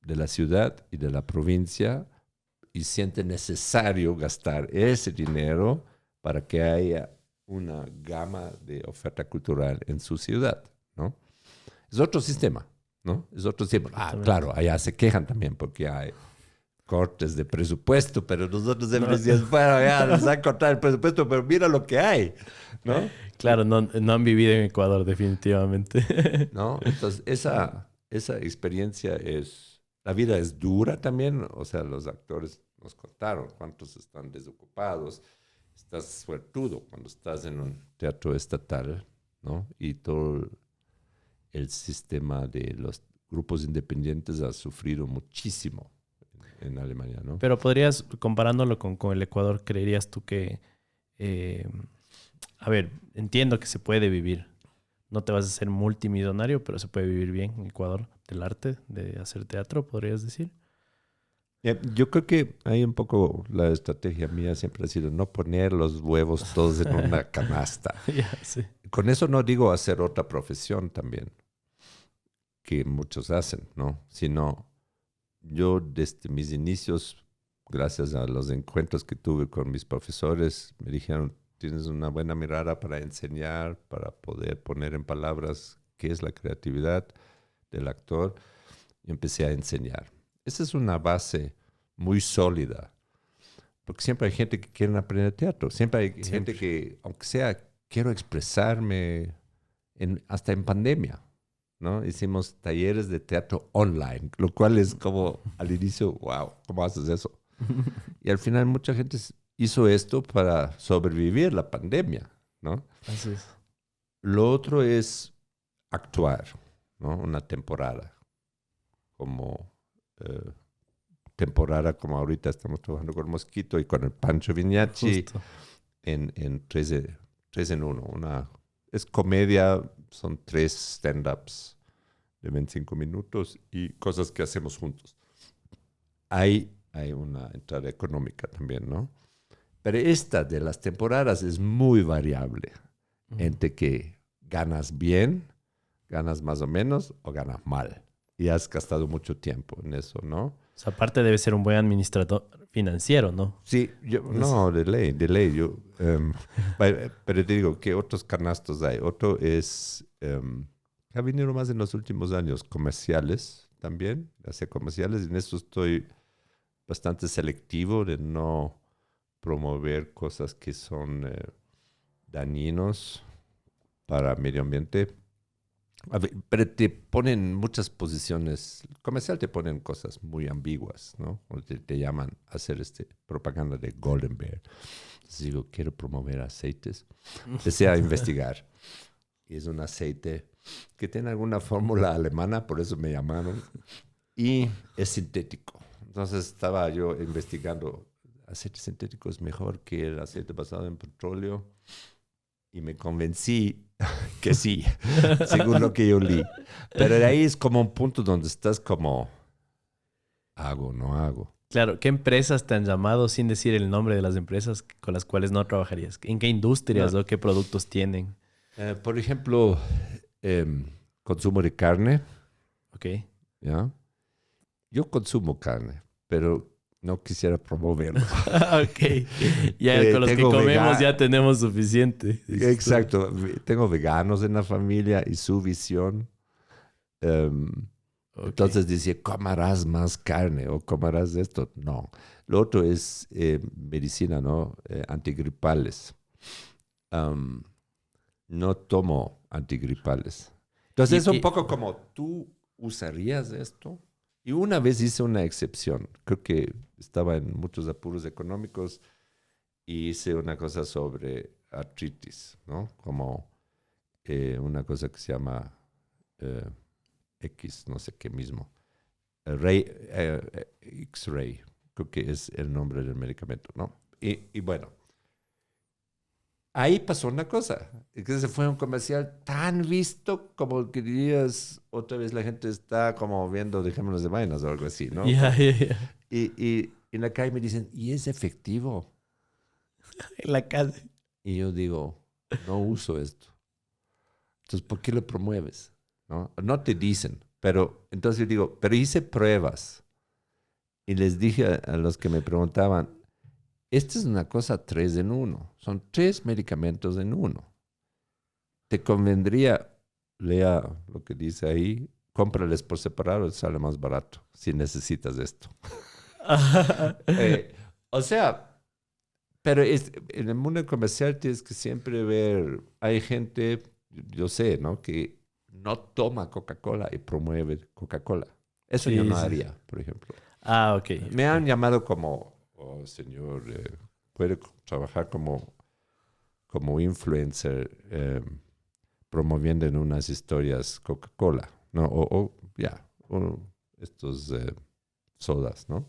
de la ciudad y de la provincia y siente necesario gastar ese dinero para que haya una gama de oferta cultural en su ciudad, ¿no? Es otro sistema, ¿no? Es otro sistema. Claro, allá se quejan también porque hay cortes de presupuesto, pero nosotros siempre decíamos, bueno, ya les han cortado el presupuesto, pero mira lo que hay, ¿no? Claro, no han vivido en Ecuador definitivamente. ¿No? Entonces, esa experiencia es... La vida es dura también, o sea, los actores nos contaron cuántos están desocupados. Estás suertudo cuando estás en un teatro estatal, ¿no? Y todo el sistema de los grupos independientes ha sufrido muchísimo en Alemania, ¿no? Pero podrías, comparándolo con el Ecuador, ¿creerías tú que... a ver, entiendo que se puede vivir. No te vas a hacer multimillonario, pero se puede vivir bien en Ecuador del arte, de hacer teatro, podrías decir. Yo creo que hay un poco la estrategia mía siempre ha sido no poner los huevos todos en una canasta. Sí. Con eso no digo hacer otra profesión también, que muchos hacen, ¿no? Sino yo desde mis inicios, gracias a los encuentros que tuve con mis profesores, me dijeron, tienes una buena mirada para enseñar, para poder poner en palabras qué es la creatividad del actor. Y empecé a enseñar. Esa es una base muy sólida, porque siempre hay gente que quiere aprender teatro, siempre hay gente que, aunque sea, quiero expresarme, hasta en pandemia, ¿no? Hicimos talleres de teatro online, lo cual es como al inicio, wow, ¿cómo haces eso? Y al final mucha gente hizo esto para sobrevivir la pandemia, ¿no? Así es. Lo otro es actuar, ¿no? Una temporada, como temporada como ahorita estamos trabajando con Mosquito y con el Pancho Viñachi en 3 en 1. Es comedia, son 3 stand-ups de 25 minutos y cosas que hacemos juntos. Hay una entrada económica también, ¿no? Pero esta de las temporadas es muy variable. Entre que ganas bien, ganas más o menos o ganas mal. Y has gastado mucho tiempo en eso, ¿no? O sea, aparte debe ser un buen administrador financiero, ¿no? Sí, no, de ley. Pero te digo que otros canastos hay. Otro es, ha venido más en los últimos años, comerciales también, hacer comerciales. En eso estoy bastante selectivo de no promover cosas que son dañinos para el medio ambiente. Pero te ponen muchas posiciones, comercial te ponen cosas muy ambiguas, ¿no? O te llaman a hacer propaganda de Golden Bear. Entonces digo, quiero promover aceites. Empecé a investigar. Y es un aceite que tiene alguna fórmula alemana, por eso me llamaron. Y es sintético. Entonces estaba yo investigando, aceite sintético es mejor que el aceite basado en petróleo. Y me convencí que sí, según lo que yo leí. Pero de ahí es como un punto donde estás como, hago, no hago. Claro, ¿qué empresas te han llamado sin decir el nombre de las empresas con las cuales no trabajarías? ¿En qué industrias o qué productos tienen? Por ejemplo, consumo de carne. Ok. ¿Ya? Yo consumo carne, pero no quisiera promoverlo. Ok. Ya con los que comemos ya tenemos suficiente. Exacto. Tengo veganos en la familia y su visión. Entonces dice, comerás más carne o comerás esto. No. Lo otro es medicina, ¿no? Antigripales. No tomo antigripales. Entonces es un poco como, ¿tú usarías esto? Y una vez hice una excepción. Creo que estaba en muchos apuros económicos y hice una cosa sobre artritis, ¿no? Como una cosa que se llama X, no sé qué mismo. X-ray, creo que es el nombre del medicamento, ¿no? Y bueno, ahí pasó una cosa. Ese fue un comercial tan visto como que dirías, otra vez la gente está como viendo Dejémonos de Vainas o algo así, ¿no? Y en la calle me dicen, ¿y es efectivo? En la calle. Y yo digo, no uso esto. Entonces, ¿por qué lo promueves? ¿No? No te dicen, Pero entonces yo digo, pero hice pruebas y les dije a los que me preguntaban, esta es una cosa 3 en 1, son 3 medicamentos en uno. Te convendría, lea lo que dice ahí, cómprales por separado, sale más barato si necesitas esto. O sea, pero en el mundo comercial tienes que siempre ver, hay gente, yo sé, ¿no? Que no toma Coca-Cola y promueve Coca-Cola. Eso Sí, yo no sí. haría, por ejemplo. Ah, ok. Me han llamado como, oh, señor, puede trabajar como influencer promoviendo en unas historias Coca-Cola, ¿no? O estos sodas, ¿no?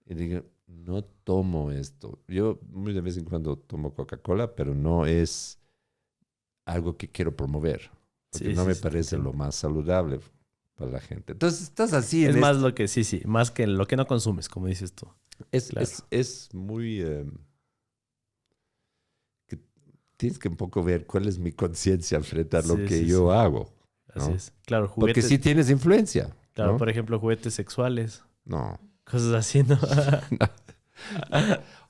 Y digo, no tomo esto. Yo muy de vez en cuando tomo Coca-Cola, pero no es algo que quiero promover, porque Sí, no sí, me sí, te parece entiendo. lo más saludable para la gente. Entonces, estás así Es en más esto. lo que, sí, sí, más que lo que no consumes, como dices tú. Es, Claro. es muy... que tienes que un poco ver cuál es mi conciencia frente a lo Sí, que sí, yo sí. hago, Así ¿no? es. Claro, Porque juguetes. sí tienes influencia, Claro, ¿no? por ejemplo, juguetes sexuales. No. Cosas así, ¿no?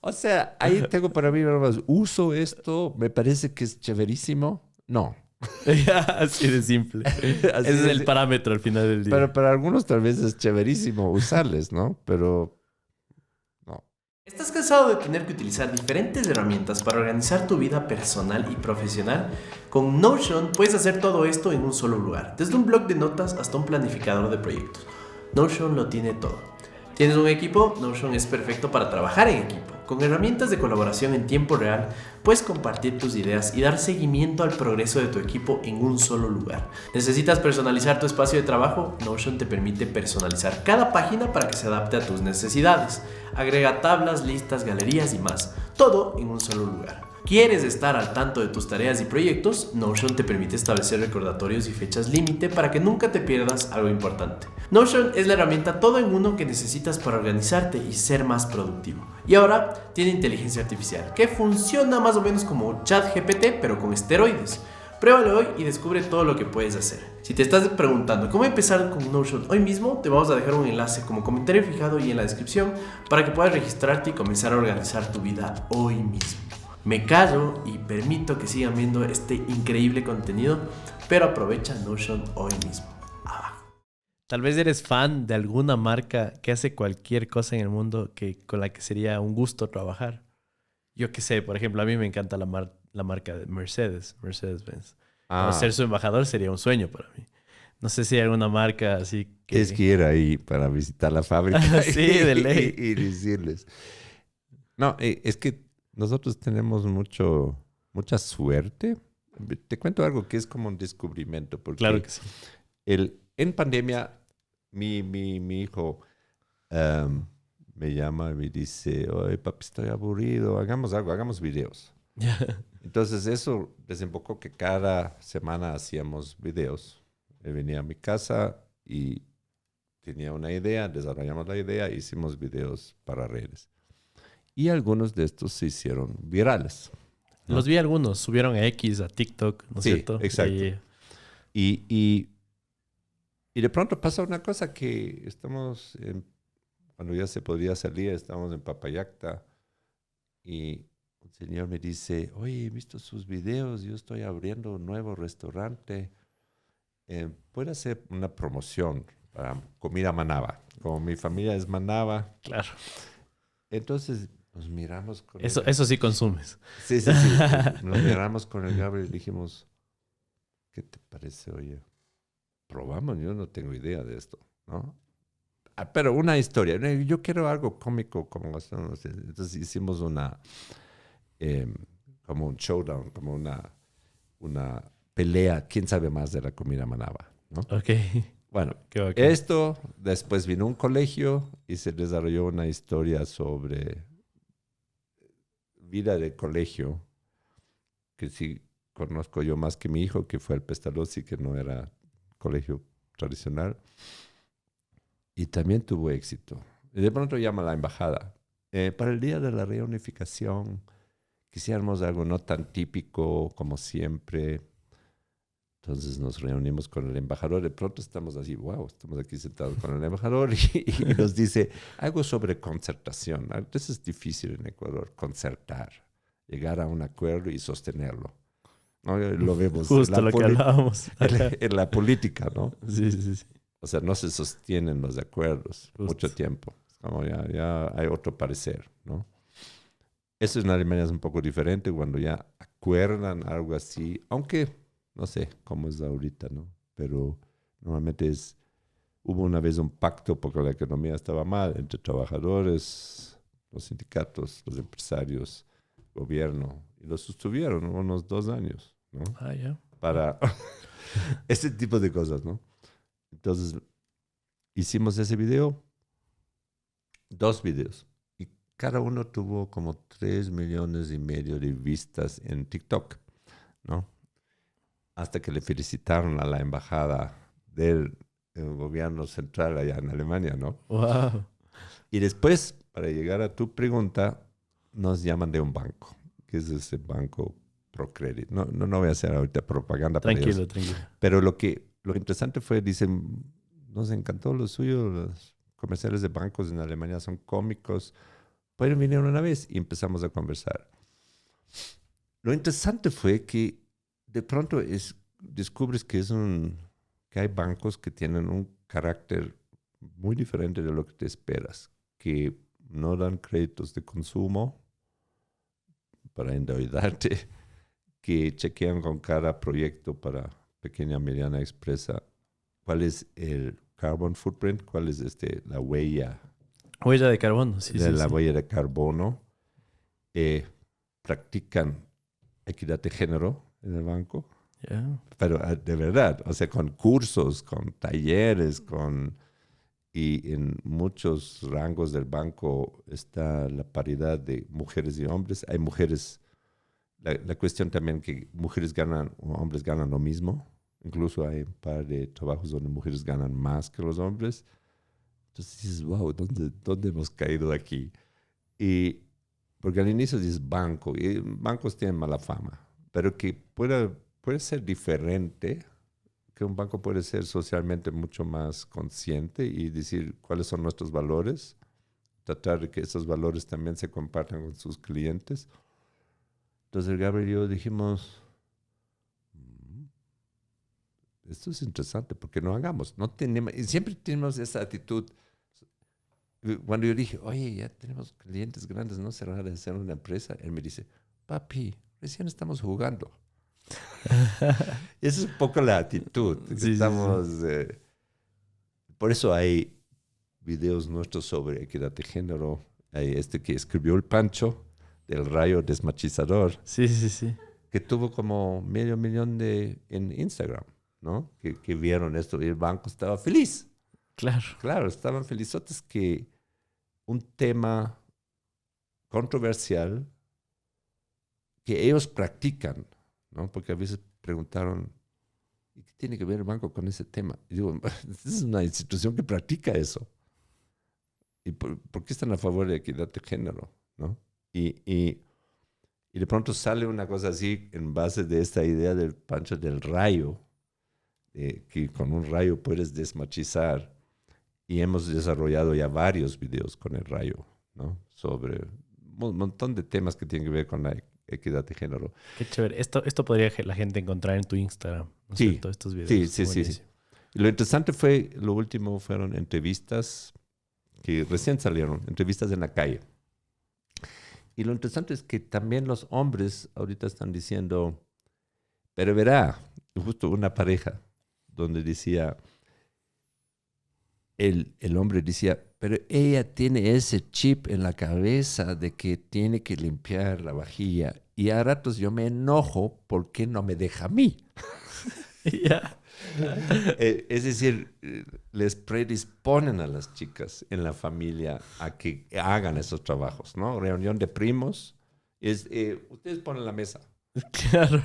O sea, ahí tengo para mí, nada más, uso esto, me parece que es chéverísimo. No. Así de simple. Así Ese es el es. parámetro al final del Pero día. para algunos tal vez es chéverísimo usarles, ¿no? Pero no. ¿Estás cansado de tener que utilizar diferentes herramientas para organizar tu vida personal y profesional? Con Notion puedes hacer todo esto en un solo lugar, desde un blog de notas hasta un planificador de proyectos. Notion lo tiene todo. ¿Tienes un equipo? Notion es perfecto para trabajar en equipo. Con herramientas de colaboración en tiempo real, puedes compartir tus ideas y dar seguimiento al progreso de tu equipo en un solo lugar. ¿Necesitas personalizar tu espacio de trabajo? Notion te permite personalizar cada página para que se adapte a tus necesidades. Agrega tablas, listas, galerías y más. Todo en un solo lugar. ¿Quieres estar al tanto de tus tareas y proyectos? Notion te permite establecer recordatorios y fechas límite para que nunca te pierdas algo importante. Notion es la herramienta todo en uno que necesitas para organizarte y ser más productivo. Y ahora tiene inteligencia artificial, que funciona más o menos como ChatGPT, pero con esteroides. Pruébalo hoy y descubre todo lo que puedes hacer. Si te estás preguntando cómo empezar con Notion hoy mismo, te vamos a dejar un enlace como comentario fijado y en la descripción para que puedas registrarte y comenzar a organizar tu vida hoy mismo. Me callo y permito que sigan viendo este increíble contenido, pero aprovecha Notion hoy mismo. Abajo. Tal vez eres fan de alguna marca que hace cualquier cosa en el mundo con la que sería un gusto trabajar. Yo qué sé, por ejemplo, a mí me encanta la marca de Mercedes-Benz. Ser su embajador sería un sueño para mí. No sé si hay alguna marca así que... Es que ir ahí para visitar la fábrica Sí, de ley. y decirles. No, es que nosotros tenemos mucha suerte. Te cuento algo que es como un descubrimiento, porque Claro que sí. en pandemia mi hijo me llama y me dice, oye, papi, estoy aburrido, hagamos algo, hagamos videos. Entonces eso desembocó que cada semana hacíamos videos. Él venía a mi casa y tenía una idea, desarrollamos la idea, hicimos videos para redes. Y algunos de estos se hicieron virales, ¿no? Los vi algunos, subieron a X, a TikTok, ¿no es Sí, cierto? exacto. Y de pronto pasa una cosa que cuando ya se podía salir, estábamos en Papayacta y un señor me dice, oye, he visto sus videos, yo estoy abriendo un nuevo restaurante, ¿puede hacer una promoción para comida manaba? Como mi familia es manaba. Claro. Entonces nos miramos con Eso sí consumes. Sí. Nos miramos con el Gabriel y dijimos, ¿qué te parece, oye? Probamos, yo no tengo idea de esto, ¿no? Pero una historia, yo quiero algo cómico, como entonces hicimos como un showdown, como una pelea, quién sabe más de la comida manaba, ¿no? Ok. Bueno, Qué bacán. esto, después vino un colegio y se desarrolló una historia sobre vida de colegio, que sí conozco yo más que mi hijo, que fue al Pestalozzi, que no era colegio tradicional, y también tuvo éxito. Y de pronto llama a la embajada. Para el día de la reunificación, quisiéramos algo no tan típico como siempre. Entonces nos reunimos con el embajador. De pronto estamos así, wow, estamos aquí sentados con el embajador y nos dice algo sobre concertación. Entonces es difícil en Ecuador, concertar, llegar a un acuerdo y sostenerlo. ¿No? Lo vemos Justo lo que hablábamos. en la política, ¿no? Sí, sí, sí. O sea, no se sostienen los acuerdos Justo. mucho tiempo. Como ya hay otro parecer, ¿no? Eso en Alemania es un poco diferente cuando ya acuerdan algo así, aunque no sé cómo es ahorita, ¿no? Pero normalmente hubo una vez un pacto porque la economía estaba mal entre trabajadores, los sindicatos, los empresarios, gobierno, y lo sostuvieron unos 2 años, ¿no? Ah, ya. Para ese tipo de cosas, ¿no? Entonces, hicimos ese video, 2 videos, y cada uno tuvo como 3,5 millones de vistas en TikTok, ¿no? Hasta que le felicitaron a la embajada del gobierno central allá en Alemania, ¿no? Wow. Y después, para llegar a tu pregunta, nos llaman de un banco, que es ese banco ProCredit. No voy a hacer ahorita propaganda para ellos. Tranquilo. Pero lo interesante fue, dicen, nos encantó lo suyo, los comerciales de bancos en Alemania son cómicos, pueden venir una vez, y empezamos a conversar. Lo interesante fue que de pronto descubres que hay bancos que tienen un carácter muy diferente de lo que te esperas, que no dan créditos de consumo para endeudarte, que chequean con cada proyecto para pequeña, mediana empresa cuál es el carbon footprint, cuál es la huella. Huella de carbono, sí, sí. La huella de carbono. Practican equidad de género en el banco. Yeah. Pero de verdad, o sea, con cursos, con talleres, y en muchos rangos del banco está la paridad de mujeres y hombres. Hay mujeres, la cuestión también que mujeres ganan, hombres ganan lo mismo. Incluso hay un par de trabajos donde mujeres ganan más que los hombres. Entonces dices, wow, ¿dónde hemos caído aquí? Y porque al inicio dices banco, y bancos tienen mala fama, pero que puede ser diferente, que un banco puede ser socialmente mucho más consciente y decir cuáles son nuestros valores, tratar de que esos valores también se compartan con sus clientes. Entonces Gabriel y yo dijimos, esto es interesante, porque no hagamos. No tenemos, y siempre tenemos esa actitud. Cuando yo dije, oye, ya tenemos clientes grandes, ¿no será de hacer una empresa? Él me dice, papi, recién estamos jugando. Esa es un poco la actitud. Sí, estamos, por eso hay videos nuestros sobre equidad de género. Hay que escribió el Pancho, del Rayo Desmachizador. Sí, sí, sí. Que tuvo como 500,000 en Instagram, ¿no? Que vieron esto y el banco estaba feliz. Claro, estaban felizotes que un tema controversial que ellos practican, ¿no? Porque a veces preguntaron, ¿y qué tiene que ver el banco con ese tema? Y digo, es una institución que practica eso. ¿Y por qué están a favor de la equidad de género, ¿no? Y de pronto sale una cosa así en base de esta idea del Pancho del rayo, que con un rayo puedes desmachizar. Y hemos desarrollado ya varios videos con el rayo, ¿no? Sobre un montón de temas que tienen que ver con la equidad de género. Qué chévere. Esto podría la gente encontrar en tu Instagram, ¿no es cierto? Estos videos. Sí. Y lo interesante lo último fueron entrevistas que recién salieron, entrevistas en la calle. Y lo interesante es que también los hombres ahorita están diciendo, pero verá, justo una pareja donde decía, el hombre decía, pero ella tiene ese chip en la cabeza de que tiene que limpiar la vajilla. Y a ratos yo me enojo porque no me deja a mí. Yeah. Es decir, les predisponen a las chicas en la familia a que hagan esos trabajos, ¿no? Reunión de primos, ustedes ponen la mesa. Claro.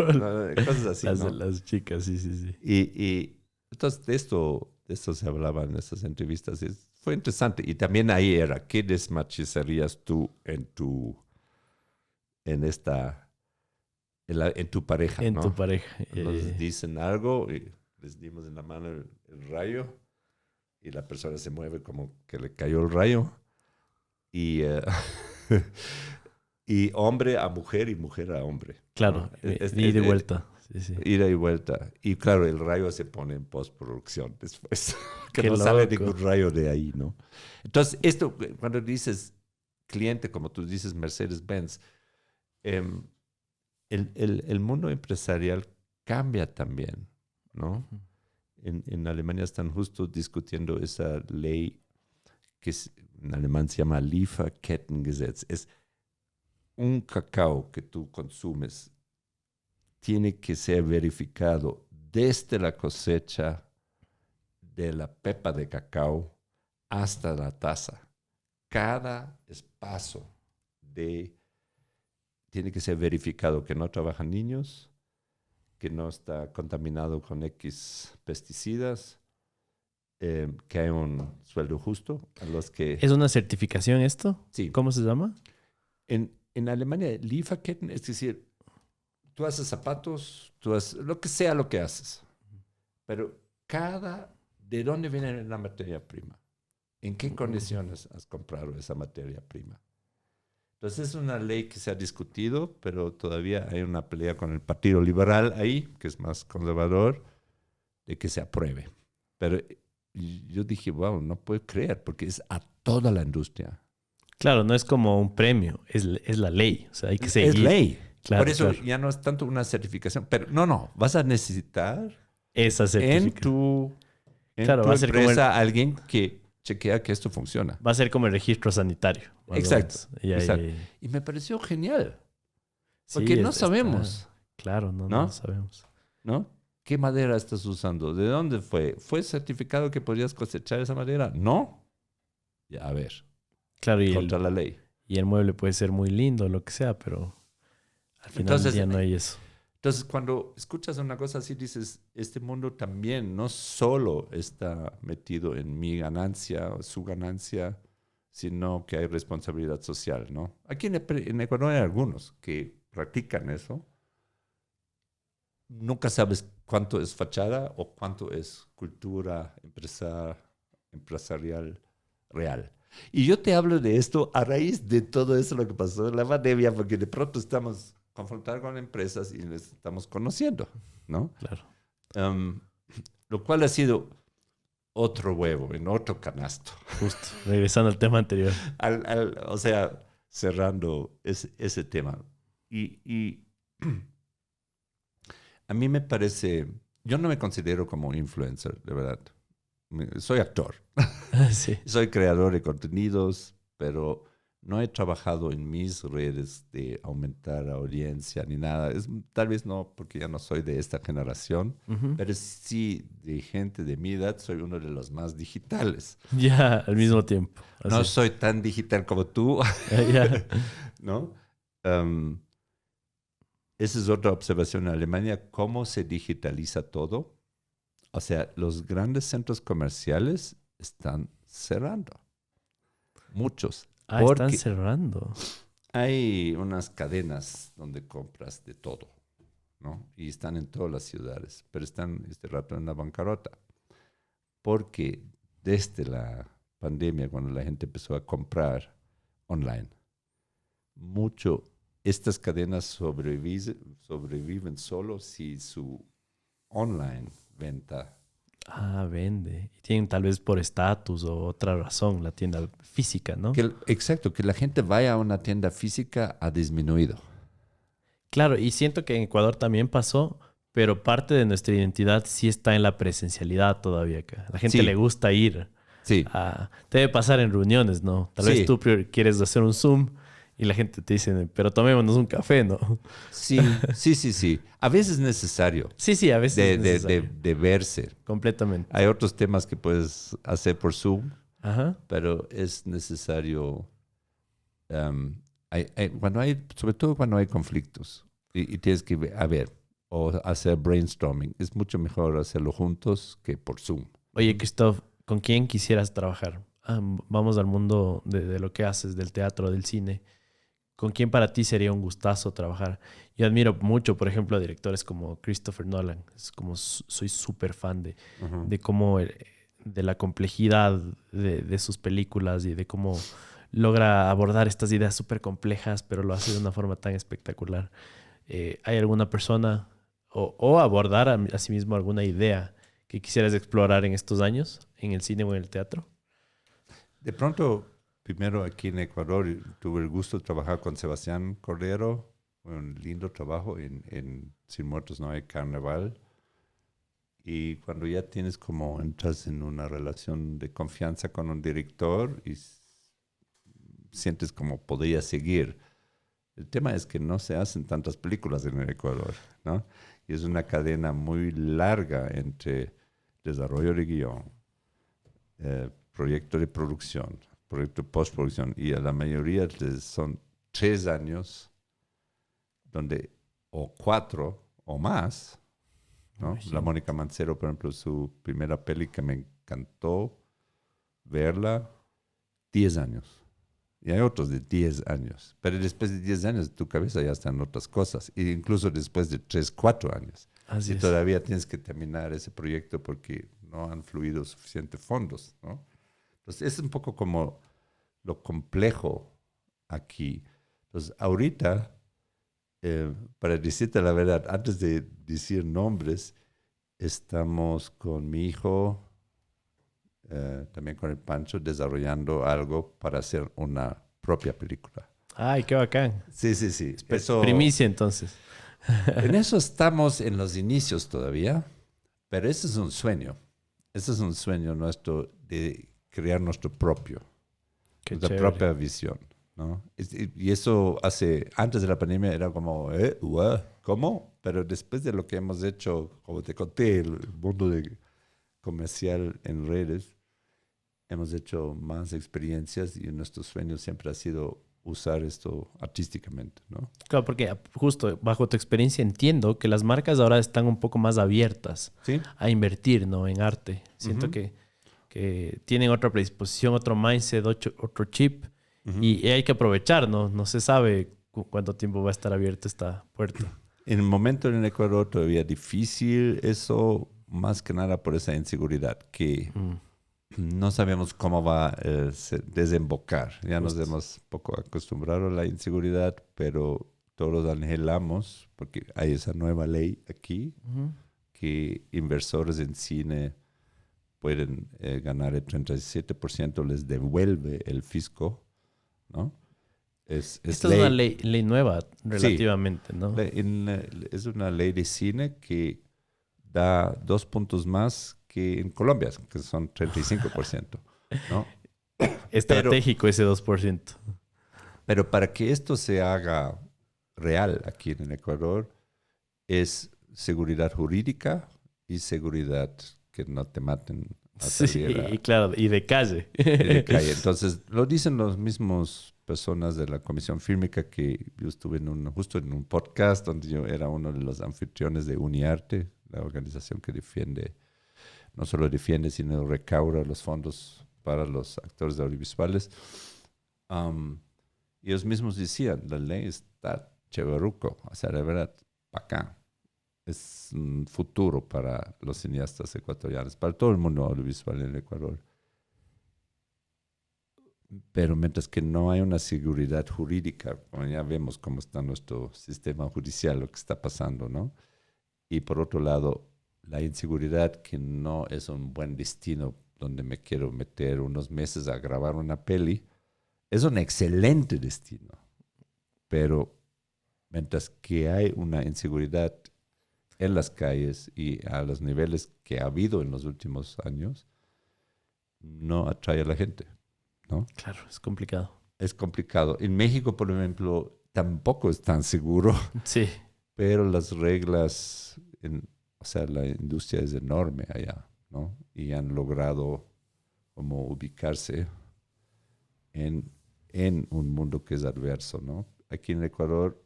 Cosas así, ¿no? Las chicas, sí. Y entonces de esto se hablaba en esas entrevistas. Fue interesante. Y también ahí era, ¿qué desmachizarías tú en en tu pareja, En ¿no? tu pareja. Nos dicen algo y les dimos en la mano el rayo y la persona se mueve como que le cayó el rayo. Y, y hombre a mujer y mujer a hombre. Claro, ¿no? ida y vuelta. Sí, sí. Ida y vuelta. Y claro, el rayo se pone en postproducción después. Que Qué no sale loco. ningún rayo de ahí, ¿no? Entonces, esto, cuando dices cliente, como tú dices, Mercedes-Benz, el mundo empresarial cambia también, ¿no? En Alemania están justo discutiendo esa ley que en alemán se llama Lieferkettengesetz. Es un cacao que tú consumes tiene que ser verificado desde la cosecha de la pepa de cacao hasta la taza. Cada espacio tiene que ser verificado que no trabajan niños, que no está contaminado con X pesticidas, que hay un sueldo justo a los que... ¿Es una certificación esto? Sí. ¿Cómo se llama? En Alemania, Lieferketten, es decir, tú haces zapatos, tú haces lo que sea lo que haces, pero ¿de dónde viene la materia prima? ¿En qué condiciones has comprado esa materia prima? Entonces es una ley que se ha discutido, pero todavía hay una pelea con el Partido Liberal ahí, que es más conservador, de que se apruebe. Pero yo dije, wow, no puedo creer, porque es a toda la industria. Claro, no es como un premio, es la ley. O sea, hay que seguir. Es ley. Claro, Por eso claro. ya no es tanto una certificación, pero no, vas a necesitar Esa en certificación. tu Claro, va a ser como empresa alguien que chequea que esto funciona. Va a ser como el registro sanitario. más o Exacto, menos. Ya, exacto. ya, ya. Y me pareció genial, Sí, porque no está- sabemos, Claro, no ¿No? sabemos. ¿no? ¿Qué madera estás usando? ¿De dónde fue? ¿Fue certificado que podías cosechar esa madera? No. Ya, a ver, Claro, y contra la ley. el mueble puede ser muy lindo, lo que sea, pero al final Entonces, del día no hay eso. Entonces, cuando escuchas una cosa así, dices, este mundo también no solo está metido en mi ganancia o su ganancia, sino que hay responsabilidad social, ¿no? Aquí en Ecuador hay algunos que practican eso. Nunca sabes cuánto es fachada o cuánto es cultura empresarial real. Y yo te hablo de esto a raíz de todo eso lo que pasó en la pandemia, porque de pronto estamos confrontados con empresas y les estamos conociendo, ¿no? Claro. Lo cual ha sido otro huevo en otro canasto. Justo. Regresando al tema anterior. O sea, cerrando ese tema. Y a mí me parece, yo no me considero como influencer, de verdad. Soy actor. Sí. Soy creador de contenidos, pero no he trabajado en mis redes de aumentar la audiencia ni nada. Tal vez no, porque ya no soy de esta generación, Ujú. pero sí de gente de mi edad, soy uno de los más digitales. Ya, al mismo tiempo. No Así. soy tan digital como tú, Ya. ¿no? Esa es otra observación en Alemania, cómo se digitaliza todo. O sea, los grandes centros comerciales están cerrando. Muchos. Ah, están Porque cerrando. hay unas cadenas donde compras de todo, ¿no? Y están en todas las ciudades, pero están este rato en la bancarrota. Porque desde la pandemia, cuando la gente empezó a comprar online, estas cadenas sobreviven solo si su online venta. Ah, vende. Y tienen tal vez por estatus o otra razón la tienda física, ¿no? Exacto, que la gente vaya a una tienda física ha disminuido. Claro, y siento que en Ecuador también pasó, pero parte de nuestra identidad sí está en la presencialidad todavía acá. La gente Sí. le gusta ir. Sí, Debe pasar en reuniones, ¿no? Tal Sí. vez tú quieres hacer un Zoom y la gente te dice, pero tomémonos un café, ¿no? sí. A veces es necesario Sí, a veces es de necesario. verse. Completamente. Hay otros temas que puedes hacer por Zoom, Ajá. pero es necesario sobre todo cuando hay conflictos y tienes que o hacer brainstorming. Es mucho mejor hacerlo juntos que por Zoom. Oye, Christoph, ¿con quién quisieras trabajar? Vamos al mundo de lo que haces, del teatro, del cine. ¿con quién para ti sería un gustazo trabajar? Yo admiro mucho, por ejemplo, a directores como Christopher Nolan. Es como soy súper fan de cómo, de la complejidad de sus películas y de cómo logra abordar estas ideas súper complejas, pero lo hace de una forma tan espectacular. ¿Hay alguna persona o abordar a sí mismo alguna idea que quisieras explorar en estos años, en el cine o en el teatro? De pronto, primero aquí en Ecuador, tuve el gusto de trabajar con Sebastián Cordero, un lindo trabajo en Sin Muertos No Hay Carnaval. Y cuando ya tienes como, entras en una relación de confianza con un director y sientes como podría seguir. El tema es que no se hacen tantas películas en el Ecuador, ¿no? Y es una cadena muy larga entre desarrollo de guión, proyecto de producción, proyecto de postproducción, y a la mayoría son 3 años donde, o 4 o más, ¿no? La Mónica Mancero, por ejemplo, su primera peli que me encantó verla, 10 años. Y hay otros de 10 años. Pero después de 10 años, tu cabeza ya está en otras cosas. E incluso después de 3, 4 años. Así y es. todavía tienes que terminar ese proyecto porque no han fluido suficientes fondos, ¿no? Entonces, es un poco como lo complejo aquí. Entonces, ahorita, para decirte la verdad, antes de decir nombres, estamos con mi hijo, también con el Pancho, desarrollando algo para hacer una propia película. Ay, qué bacán. Sí, sí, sí. Primicia, entonces. En eso estamos en los inicios todavía, pero ese es un sueño. Ese es un sueño nuestro de crear nuestra Qué propia visión, ¿no? Y eso antes de la pandemia era como, ¿cómo? Pero después de lo que hemos hecho, como te conté, el mundo comercial en redes, hemos hecho más experiencias y nuestro sueño siempre ha sido usar esto artísticamente, ¿no? Claro, porque justo bajo tu experiencia entiendo que las marcas ahora están un poco más abiertas ¿Sí? a invertir, ¿no? En arte. Siento que tienen otra predisposición, otro mindset, otro chip y hay que aprovechar, ¿no? No se sabe cuánto tiempo va a estar abierta esta puerta. En el momento en Ecuador todavía difícil eso, más que nada por esa inseguridad que no sabemos cómo va a desembocar. Ya nos hemos poco acostumbrado a la inseguridad, pero todos anhelamos, porque hay esa nueva ley aquí, que inversores en cine pueden ganar el 37%, les devuelve el fisco, ¿no? Esta es una ley nueva relativamente, sí, ¿no? Es una ley de cine que da 2 puntos más que en Colombia, que son 35%, ¿no? Estratégico ese 2%. Pero para que esto se haga real aquí en el Ecuador, es seguridad jurídica y seguridad que no te maten a salir. Sí, claro, y de calle. Y de calle. Entonces, lo dicen los mismos personas de la Comisión Fílmica, que yo estuve justo en un podcast donde yo era uno de los anfitriones de Uniarte, la organización que no solo defiende, sino recauda los fondos para los actores audiovisuales. Ellos mismos decían, la ley está cheveruco, o sea, de verdad, bacán. Es un futuro para los cineastas ecuatorianos, para todo el mundo audiovisual en el Ecuador. Pero mientras que no hay una seguridad jurídica, bueno, ya vemos cómo está nuestro sistema judicial, lo que está pasando, ¿no? Y por otro lado, la inseguridad que no es un buen destino donde me quiero meter unos meses a grabar una peli, es un excelente destino. Pero mientras que hay una inseguridad en las calles y a los niveles que ha habido en los últimos años, no atrae a la gente, ¿no? Claro, es complicado. Es complicado. En México, por ejemplo, tampoco es tan seguro. Sí. Pero las reglas, o sea, la industria es enorme allá, ¿no? Y han logrado como ubicarse en un mundo que es adverso, ¿no? Aquí en Ecuador,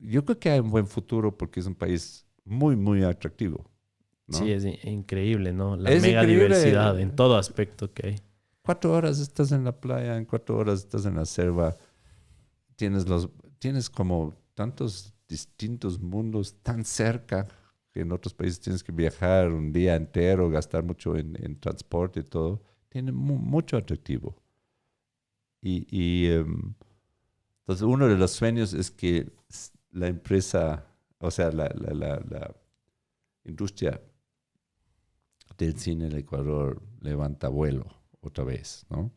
yo creo que hay un buen futuro porque es un país muy, muy atractivo, ¿no? Sí, es increíble, ¿no? La Es mega increíble. diversidad en todo aspecto que hay. 4 horas estás en la playa, en 4 horas estás en la selva. tienes como tantos distintos mundos tan cerca que en otros países tienes que viajar un día entero, gastar mucho en transporte y todo. Tiene mucho atractivo. Entonces uno de los sueños es que la empresa, o sea, la industria del cine en Ecuador levanta vuelo otra vez, ¿no?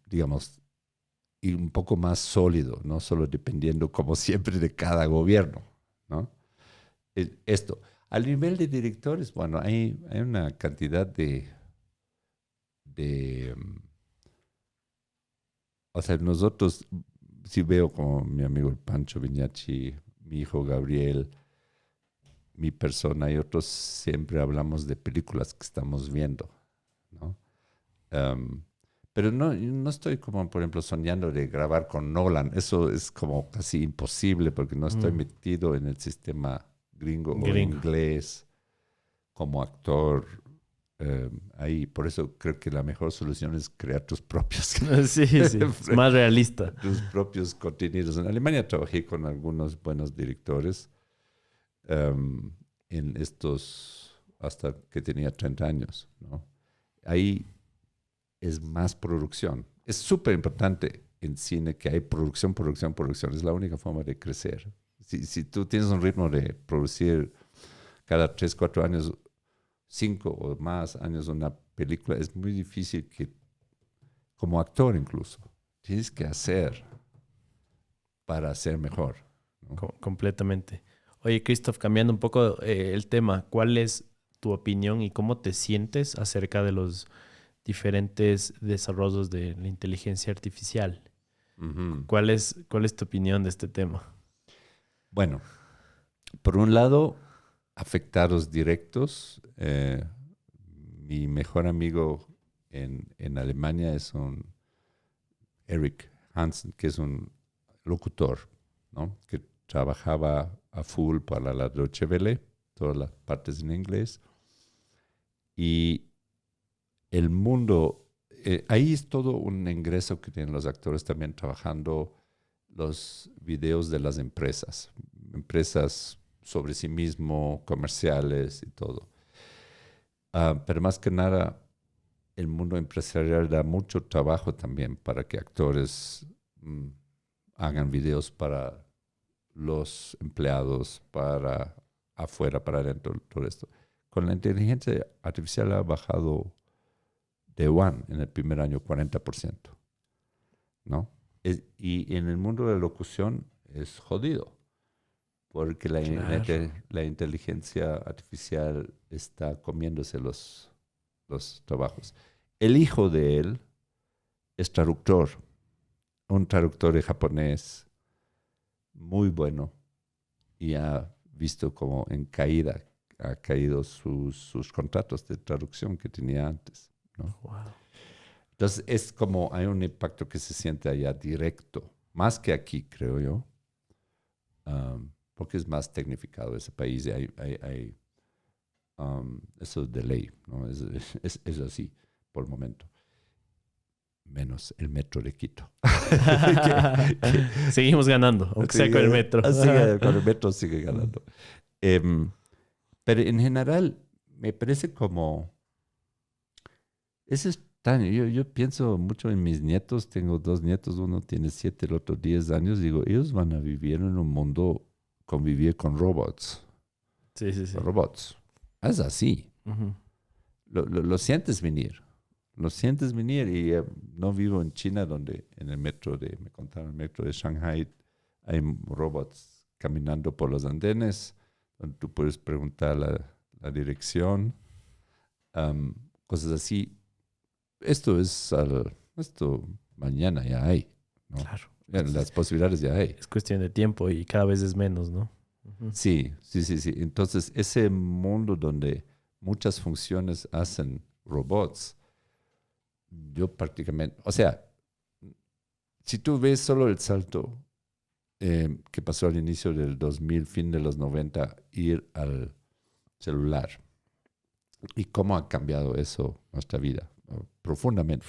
Digamos, y un poco más sólido, no solo dependiendo, como siempre, de cada gobierno, ¿no? Esto. Al nivel de directores, bueno, hay una cantidad o sea, nosotros, sí veo como mi amigo el Pancho Viñachi, mi hijo Gabriel, mi persona y otros, siempre hablamos de películas que estamos viendo, ¿no? Pero no estoy como, por ejemplo, soñando de grabar con Nolan. Eso es como casi imposible porque no estoy metido en el sistema gringo o inglés como actor. Ahí, por eso creo que la mejor solución es crear tus propios. Sí, es más realista. Tus propios contenidos. En Alemania trabajé con algunos buenos directores en estos, hasta que tenía 30 años, ¿no? Ahí es más producción. Es súper importante en cine que hay producción. Es la única forma de crecer. Si tú tienes un ritmo de producir cada 3, 4 años, 5 o más años una película, es muy difícil que, como actor incluso, tienes que hacer para ser mejor, ¿no? Completamente. Oye, Christoph, cambiando un poco el tema, ¿cuál es tu opinión y cómo te sientes acerca de los diferentes desarrollos de la inteligencia artificial? Uh-huh. ¿Cuál es tu opinión de este tema? Bueno, por un lado, afectados directos. Mi mejor amigo en Alemania es un Eric Hansen, que es un locutor, ¿no? Que trabajaba a full para la Deutsche Welle, todas las partes en inglés. Y el mundo, ahí es todo un ingreso que tienen los actores también trabajando los videos de las empresas sobre sí mismo, comerciales y todo. Pero más que nada, el mundo empresarial da mucho trabajo también para que actores hagan videos para los empleados, para afuera, para adentro, todo esto. Con la inteligencia artificial ha bajado en el primer año 40%, ¿no? Y en el mundo de la locución es jodido, porque la inteligencia artificial está comiéndose los trabajos. El hijo de él es traductor, un traductor de japonés muy bueno, y ha visto como en caída, ha caído sus contratos de traducción que tenía antes, ¿no? Wow. Entonces es como hay un impacto que se siente allá directo, más que aquí, creo yo, porque es más tecnificado ese país y hay eso de ley, ¿no? Es así por el momento. Menos el metro de Quito. Seguimos ganando, aunque sea con el metro. Con el metro sigue ganando. Pero en general me parece como... Es extraño. Yo pienso mucho en mis nietos. Tengo 2 nietos. Uno tiene 7, el otro 10 años. Digo, ellos van a vivir en un mundo, convivir con robots. Sí. Robots. Es así. Uh-huh. Lo sientes venir. Lo sientes venir y no vivo en China, donde en el metro me contaron, el metro de Shanghai hay robots caminando por los andenes, donde tú puedes preguntar la dirección, cosas así. Esto mañana ya hay, ¿no? Claro. Ya, las posibilidades ya hay. Es cuestión de tiempo y cada vez es menos, ¿no? Uh-huh. Sí. Entonces, ese mundo donde muchas funciones hacen robots, yo prácticamente, o sea, si tú ves solo el salto que pasó al inicio del 2000, fin de los 90, ir al celular y cómo ha cambiado eso nuestra vida profundamente.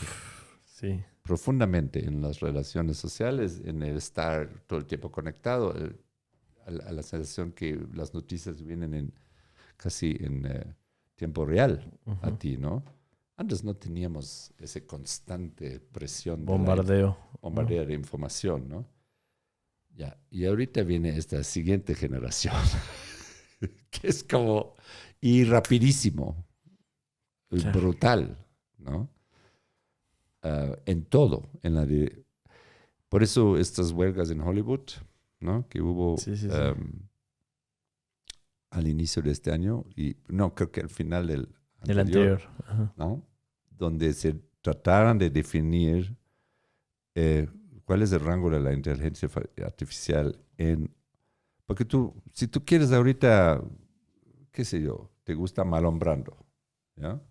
Sí. profundamente en las relaciones sociales, en el estar todo el tiempo conectado, a la sensación que las noticias vienen casi en tiempo real a ti, ¿no? Antes no teníamos esa constante presión Bombardeo. bombardeo de información, ¿no? Ya, y ahorita viene esta siguiente generación, que es como, y rapidísimo, Claro. brutal, ¿no? En todo, por eso estas huelgas en Hollywood, ¿no? Que hubo Sí, sí, sí. Al inicio de este año, y no, creo que al final del El anterior. Ajá. ¿no? Donde se trataran de definir cuál es el rango de la inteligencia artificial porque si tú quieres ahorita, qué sé yo, te gusta Marlon Brando, ¿ya?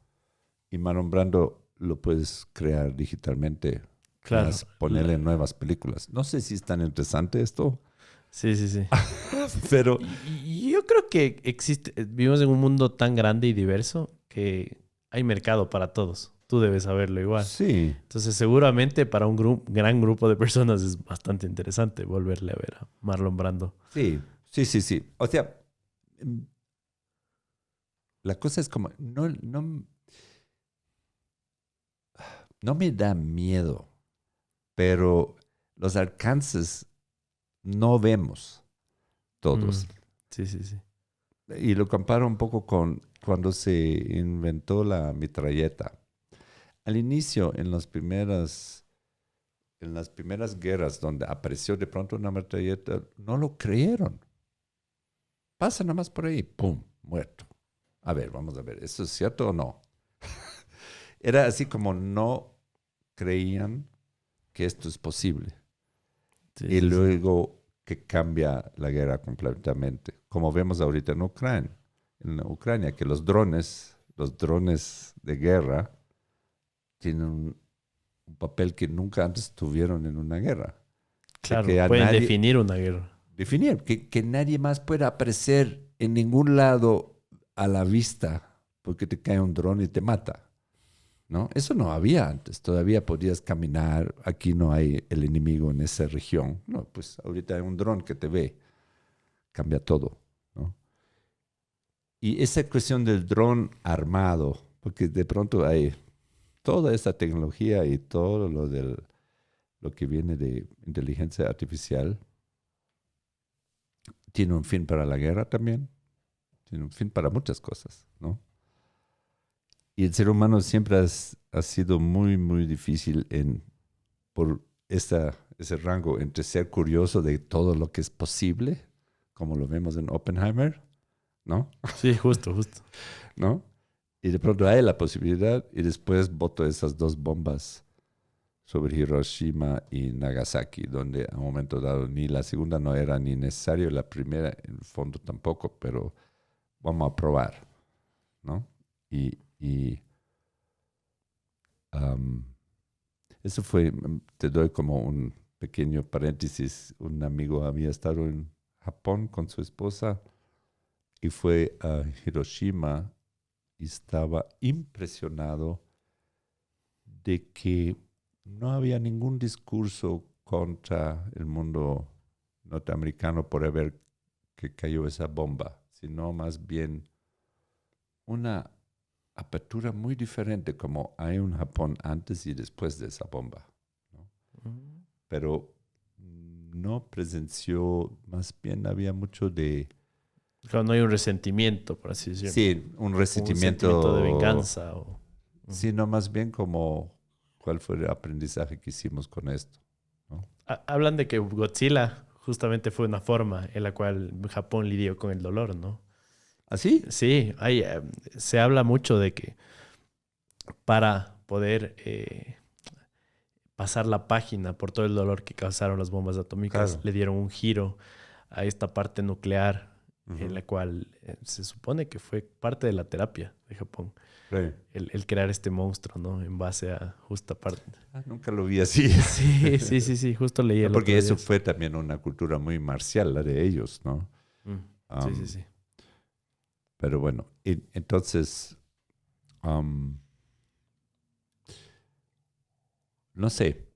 Y Marlon Brando lo puedes crear digitalmente, Claro. más ponerle nuevas películas. No sé si es tan interesante esto, Sí, sí, sí. pero Y yo creo que vivimos en un mundo tan grande y diverso que hay mercado para todos. Tú debes saberlo igual. sí, Entonces, seguramente para un gran grupo de personas es bastante interesante volverle a ver a Marlon Brando. sí, sí, sí, sí. O sea, mm, la cosa es como, no me da miedo, pero los alcances no vemos todos. Sí, sí, sí. Y lo comparo un poco con cuando se inventó la metralleta. Al inicio, en las primeras guerras donde apareció de pronto una metralleta, no lo creyeron. Pasa nada más por ahí, ¡pum!, muerto. A ver, vamos a ver, ¿eso es cierto o no? Era así como no creían que esto es posible. Sí, Y sí, sí. luego que cambia la guerra completamente. Como vemos ahorita en Ucrania, que los drones de guerra, tienen un papel que nunca antes tuvieron en una guerra. De que Claro, a pueden nadie, definir una guerra. definir, que nadie más pueda aparecer en ningún lado a la vista porque te cae un dron y te mata. ¿No? Eso no había antes. Todavía podías caminar. Aquí no hay el enemigo en esa región. No, pues ahorita hay un dron que te ve. Cambia todo, ¿no? Y esa cuestión del dron armado, porque de pronto hay toda esta tecnología y todo lo que viene de inteligencia artificial, tiene un fin para la guerra también. Tiene un fin para muchas cosas, ¿no? Y el ser humano siempre ha sido muy, muy difícil por ese rango entre ser curioso de todo lo que es posible, como lo vemos en Oppenheimer, ¿no? Sí, justo, justo. ¿No? Y de pronto hay la posibilidad y después boto esas dos bombas sobre Hiroshima y Nagasaki, donde a un momento dado ni la segunda no era ni necesario, la primera en el fondo tampoco, pero vamos a probar, ¿no? Y um, eso fue, te doy como un pequeño paréntesis. Un amigo había estado en Japón con su esposa y fue a Hiroshima y estaba impresionado de que no había ningún discurso contra el mundo norteamericano por haber que cayó esa bomba, sino más bien una apertura muy diferente, como hay un Japón antes y después de esa bomba, ¿no? Pero no presenció, más bien había mucho de, Claro, no hay un resentimiento, por así decirlo. sí, un Un sentimiento de resentimiento, venganza. sino más bien como cuál fue el aprendizaje que hicimos con esto, ¿no? Hablan de que Godzilla justamente fue una forma en la cual Japón lidió con el dolor, ¿no? ¿Así? Sí, se habla mucho de que para poder pasar la página por todo el dolor que causaron las bombas atómicas, Claro. le dieron un giro a esta parte nuclear, en Ujú. la cual se supone que fue parte de la terapia de Japón, Sí. el crear este monstruo, ¿no? En base a justa parte. Nunca lo vi así. Sí, sí, sí, sí, justo leí el Porque otro eso día. fue también una cultura muy marcial, la de ellos, ¿no? Sí, sí, sí. Pero bueno, entonces, no sé.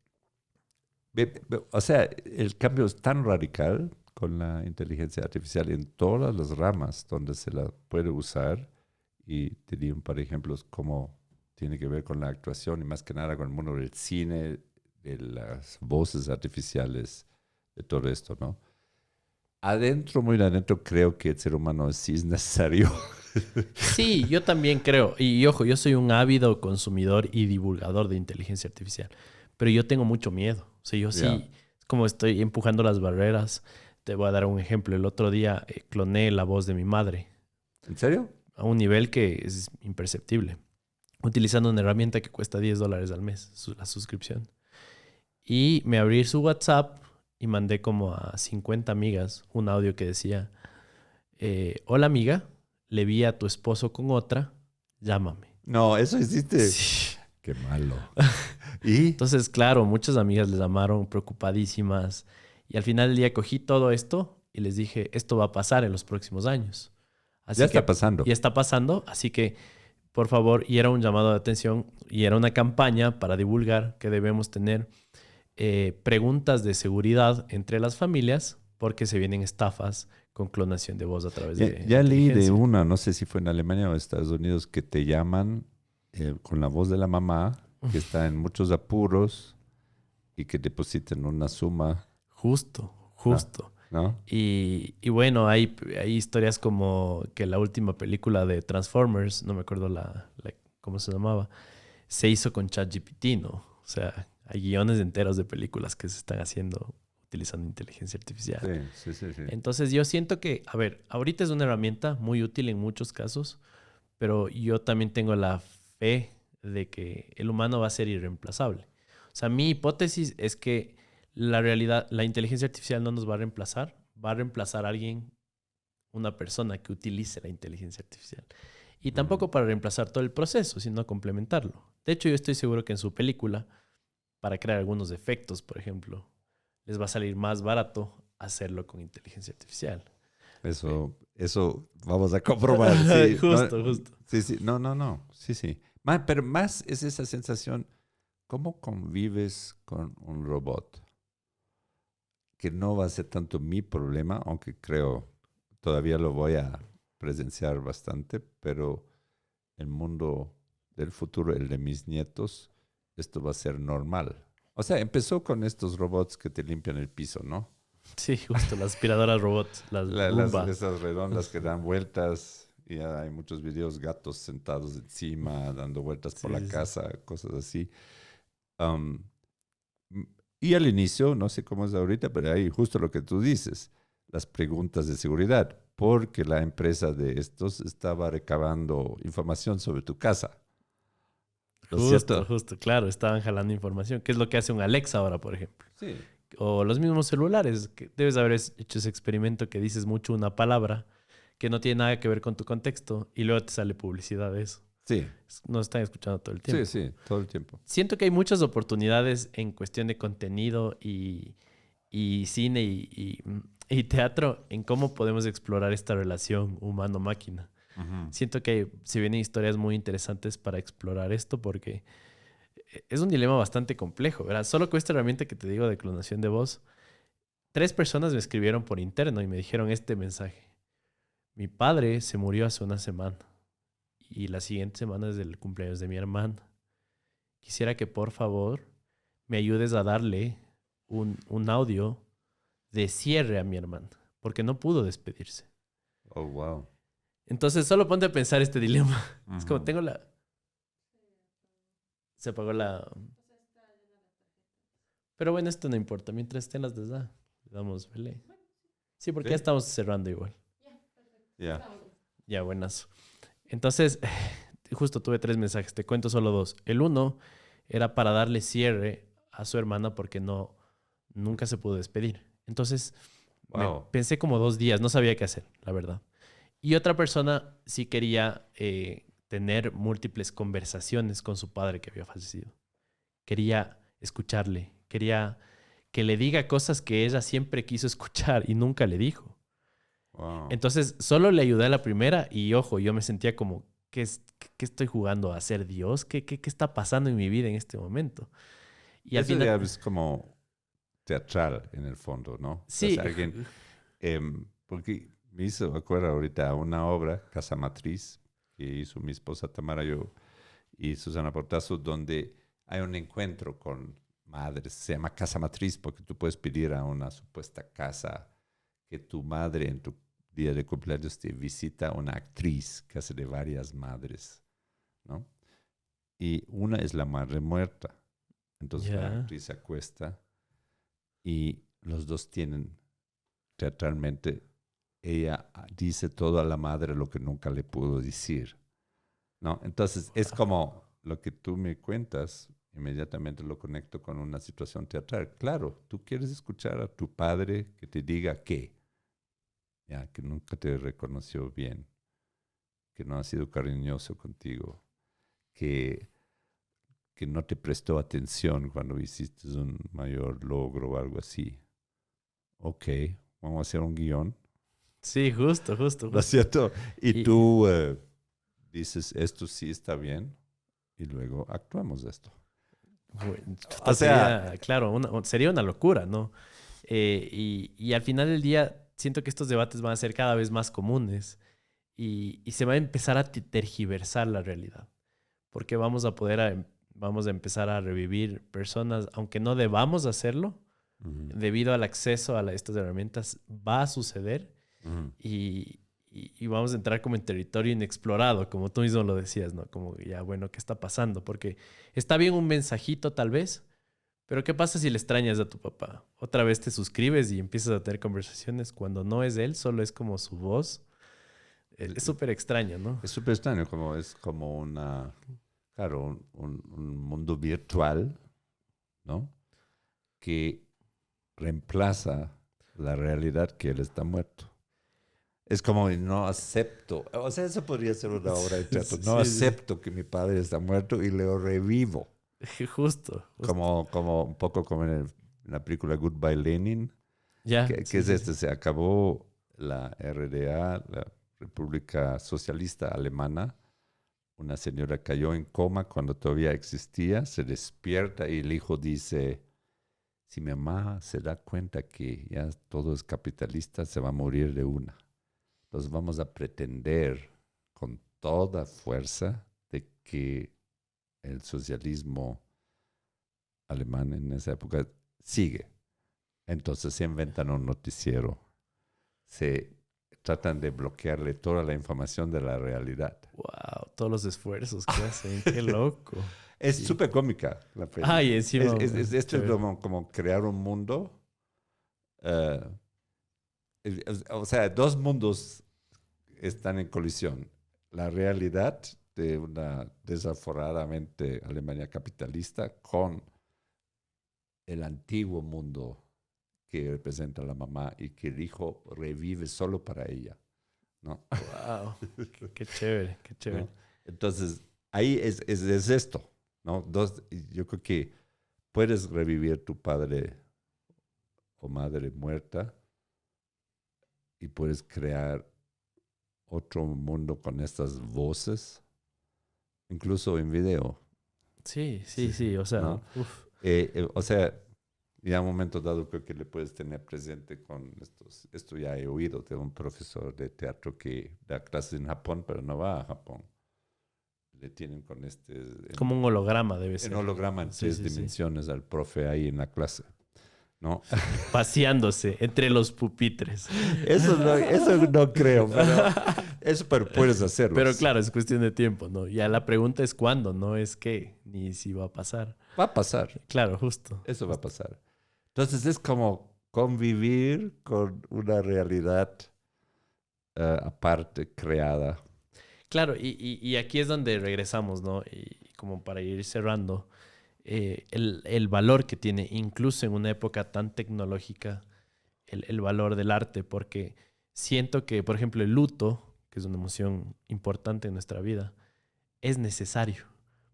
O sea, el cambio es tan radical con la inteligencia artificial en todas las ramas donde se la puede usar. Y te di un par de ejemplos cómo tiene que ver con la actuación y más que nada con el mundo del cine, de las voces artificiales, de todo esto, ¿no? Adentro, muy adentro, creo que el ser humano sí es necesario. Sí, yo también creo. Y ojo, yo soy un ávido consumidor y divulgador de inteligencia artificial. Pero yo tengo mucho miedo. O sea, yo sí, Ya. es como estoy empujando las barreras. Te voy a dar un ejemplo. El otro día cloné la voz de mi madre ¿En serio? a un nivel que es imperceptible, utilizando una herramienta que cuesta $10 al mes, la suscripción. Y me abrí su WhatsApp y mandé como a 50 amigas un audio que decía, hola amiga, le vi a tu esposo con otra, llámame. No, eso existe. Sí. Qué malo. ¿Y? Entonces, claro, muchas amigas les llamaron preocupadísimas. Y al final del día cogí todo esto y les dije, esto va a pasar en los próximos años. Así Ya que, está pasando. ya está pasando, así que, por favor, y era un llamado de atención y era una campaña para divulgar que debemos tener preguntas de seguridad entre las familias porque se vienen estafas con clonación de voz a través de Ya leí de inteligencia. una, no sé si fue en Alemania o Estados Unidos, que te llaman con la voz de la mamá, que está en muchos apuros y que depositen una suma, Justo. ¿no? Y bueno, hay historias como que la última película de Transformers, no me acuerdo cómo se llamaba, se hizo con ChatGPT, ¿no? O sea, hay guiones enteros de películas que se están haciendo utilizando inteligencia artificial. Sí. Entonces yo siento que, a ver, ahorita es una herramienta muy útil en muchos casos, pero yo también tengo la fe de que el humano va a ser irreemplazable. O sea, mi hipótesis es que la inteligencia artificial no nos va a reemplazar a alguien, una persona que utilice la inteligencia artificial. Y tampoco para reemplazar todo el proceso, sino complementarlo. De hecho, yo estoy seguro que en su película, para crear algunos efectos, por ejemplo, les va a salir más barato hacerlo con inteligencia artificial. Eso vamos a comprobar. Sí, Justo. Sí. No. Sí. Pero más es esa sensación, ¿cómo convives con un robot? Que no va a ser tanto mi problema, aunque creo todavía lo voy a presenciar bastante, pero el mundo del futuro, el de mis nietos, esto va a ser normal. O sea, empezó con estos robots que te limpian el piso, ¿no? Sí, justo, las aspiradoras robots, las Roomba. Esas redondas que dan vueltas y hay muchos videos, gatos sentados encima, dando vueltas por la Sí. casa, cosas así. Um, y al inicio, no sé cómo es ahorita, pero ahí justo lo que tú dices, las preguntas de seguridad, porque la empresa de estos estaba recabando información sobre tu casa. ¿No es cierto? Justo, claro, estaban jalando información. ¿Qué es lo que hace un Alexa ahora, por ejemplo? Sí. O los mismos celulares, que debes haber hecho ese experimento que dices mucho una palabra que no tiene nada que ver con tu contexto y luego te sale publicidad de eso. Sí, Nos están escuchando todo el tiempo. sí, todo el tiempo. Siento que hay muchas oportunidades en cuestión de contenido y cine y teatro en cómo podemos explorar esta relación humano-máquina. Ujú. Siento que se vienen historias muy interesantes para explorar esto porque es un dilema bastante complejo, ¿verdad? Solo con esta herramienta que te digo de clonación de voz, 3 personas me escribieron por interno y me dijeron este mensaje. Mi padre se murió hace una semana y la siguiente semana es el cumpleaños de mi hermana. Quisiera que por favor me ayudes a darle un audio de cierre a mi hermana, porque no pudo despedirse. Oh, wow. Entonces solo ponte a pensar este dilema. Es como Ujú. tengo la... Se apagó la... Pero bueno, esto no importa. Mientras estén las le damos belé. Sí, porque ¿Sí? ya estamos cerrando igual. Ya. Ya, buenas. Entonces, justo tuve 3 mensajes. Te cuento solo 2. El uno era para darle cierre a su hermana porque nunca se pudo despedir. Entonces, Wow. pensé como 2 días. No sabía qué hacer, la verdad. Y otra persona sí quería tener múltiples conversaciones con su padre que había fallecido. Quería escucharle. Quería que le diga cosas que ella siempre quiso escuchar y nunca le dijo. Wow. Entonces, solo le ayudé a la primera y ojo, yo me sentía como, ¿qué estoy jugando a ser Dios? ¿Qué está pasando en mi vida en este momento? Y al Eso final... ya es como teatral en el fondo, ¿no? Sí. O sea, alguien, porque me acuerdo ahorita una obra, Casa Matriz, que hizo mi esposa Tamara, yo y Susana Portazo, donde hay un encuentro con madres. Se llama Casa Matriz porque tú puedes pedir a una supuesta casa que tu madre en tu día de cumpleaños te visita una actriz que hace de varias madres, ¿no? Y una es la madre muerta. Entonces la actriz se acuesta y los dos tienen teatralmente, ella dice todo a la madre lo que nunca le pudo decir, ¿no? Entonces es como lo que tú me cuentas, inmediatamente lo conecto con una situación teatral. Claro, tú quieres escuchar a tu padre que te diga que, ya, que nunca te reconoció bien, que no ha sido cariñoso contigo, que no te prestó atención cuando hiciste un mayor logro o algo así. Ok, vamos a hacer un guión. Sí, justo. ¿No es cierto? Y tú dices, esto sí está bien, y luego actuamos esto. Bueno, O sea, sería, claro, sería una locura, ¿no? Y al final del día siento que estos debates van a ser cada vez más comunes y se va a empezar a tergiversar la realidad, porque vamos a empezar a revivir personas, aunque no debamos hacerlo, debido al acceso a estas herramientas, va a suceder y vamos a entrar como en territorio inexplorado, como tú mismo lo decías, ¿no? Como ya, bueno, ¿qué está pasando? Porque está bien un mensajito tal vez, pero ¿qué pasa si le extrañas a tu papá? Otra vez te suscribes y empiezas a tener conversaciones cuando no es él, solo es como su voz. Es súper extraño, ¿no? Es súper extraño, es como claro, un mundo virtual, ¿no? Que reemplaza la realidad que él está muerto. Es como no acepto, o sea, eso podría ser una obra de teatro. No acepto que mi padre está muerto y lo revivo. Justo. Como un poco como en la película Goodbye Lenin. Ya. ¿Qué es esto? Se acabó la RDA, la República Socialista Alemana. Una señora cayó en coma cuando todavía existía, se despierta y el hijo dice, si mi mamá se da cuenta que ya todo es capitalista, se va a morir de una. Entonces vamos a pretender con toda fuerza de que el socialismo alemán en esa época sigue. Entonces se inventan un noticiero, se tratan de bloquearle toda la información de la realidad. Wow, todos los esfuerzos que hacen, qué loco. Es súper cómica la película. Ay, encima. Esto es como crear un mundo. O sea, dos mundos están en colisión. La realidad de una desaforadamente Alemania capitalista con el antiguo mundo que representa a la mamá y que el hijo revive solo para ella, ¿no? Wow, qué chévere, qué chévere. ¿No? Entonces, ahí es esto, ¿no? Yo creo que puedes revivir tu padre o madre muerta y puedes crear otro mundo con estas voces, incluso en video. Sí, o sea, ¿no? O sea, ya a un momento dado creo que le puedes tener presente con esto ya he oído de un profesor de teatro que da clases en Japón, pero no va a Japón. Le tienen con como un holograma debe ser. Un holograma en tres dimensiones al profe ahí en la clase, ¿no? Paseándose entre los pupitres. Eso no creo, pero puedes hacerlo. Pero claro, es cuestión de tiempo, ¿no? Ya la pregunta es cuándo, no es qué, ni si va a pasar. Va a pasar. Claro, justo. Eso va a pasar. Entonces es como convivir con una realidad aparte, creada. Claro, y aquí es donde regresamos, ¿no? Y como para ir cerrando, el valor que tiene, incluso en una época tan tecnológica, el valor del arte, porque siento que, por ejemplo, el luto, que es una emoción importante en nuestra vida, es necesario,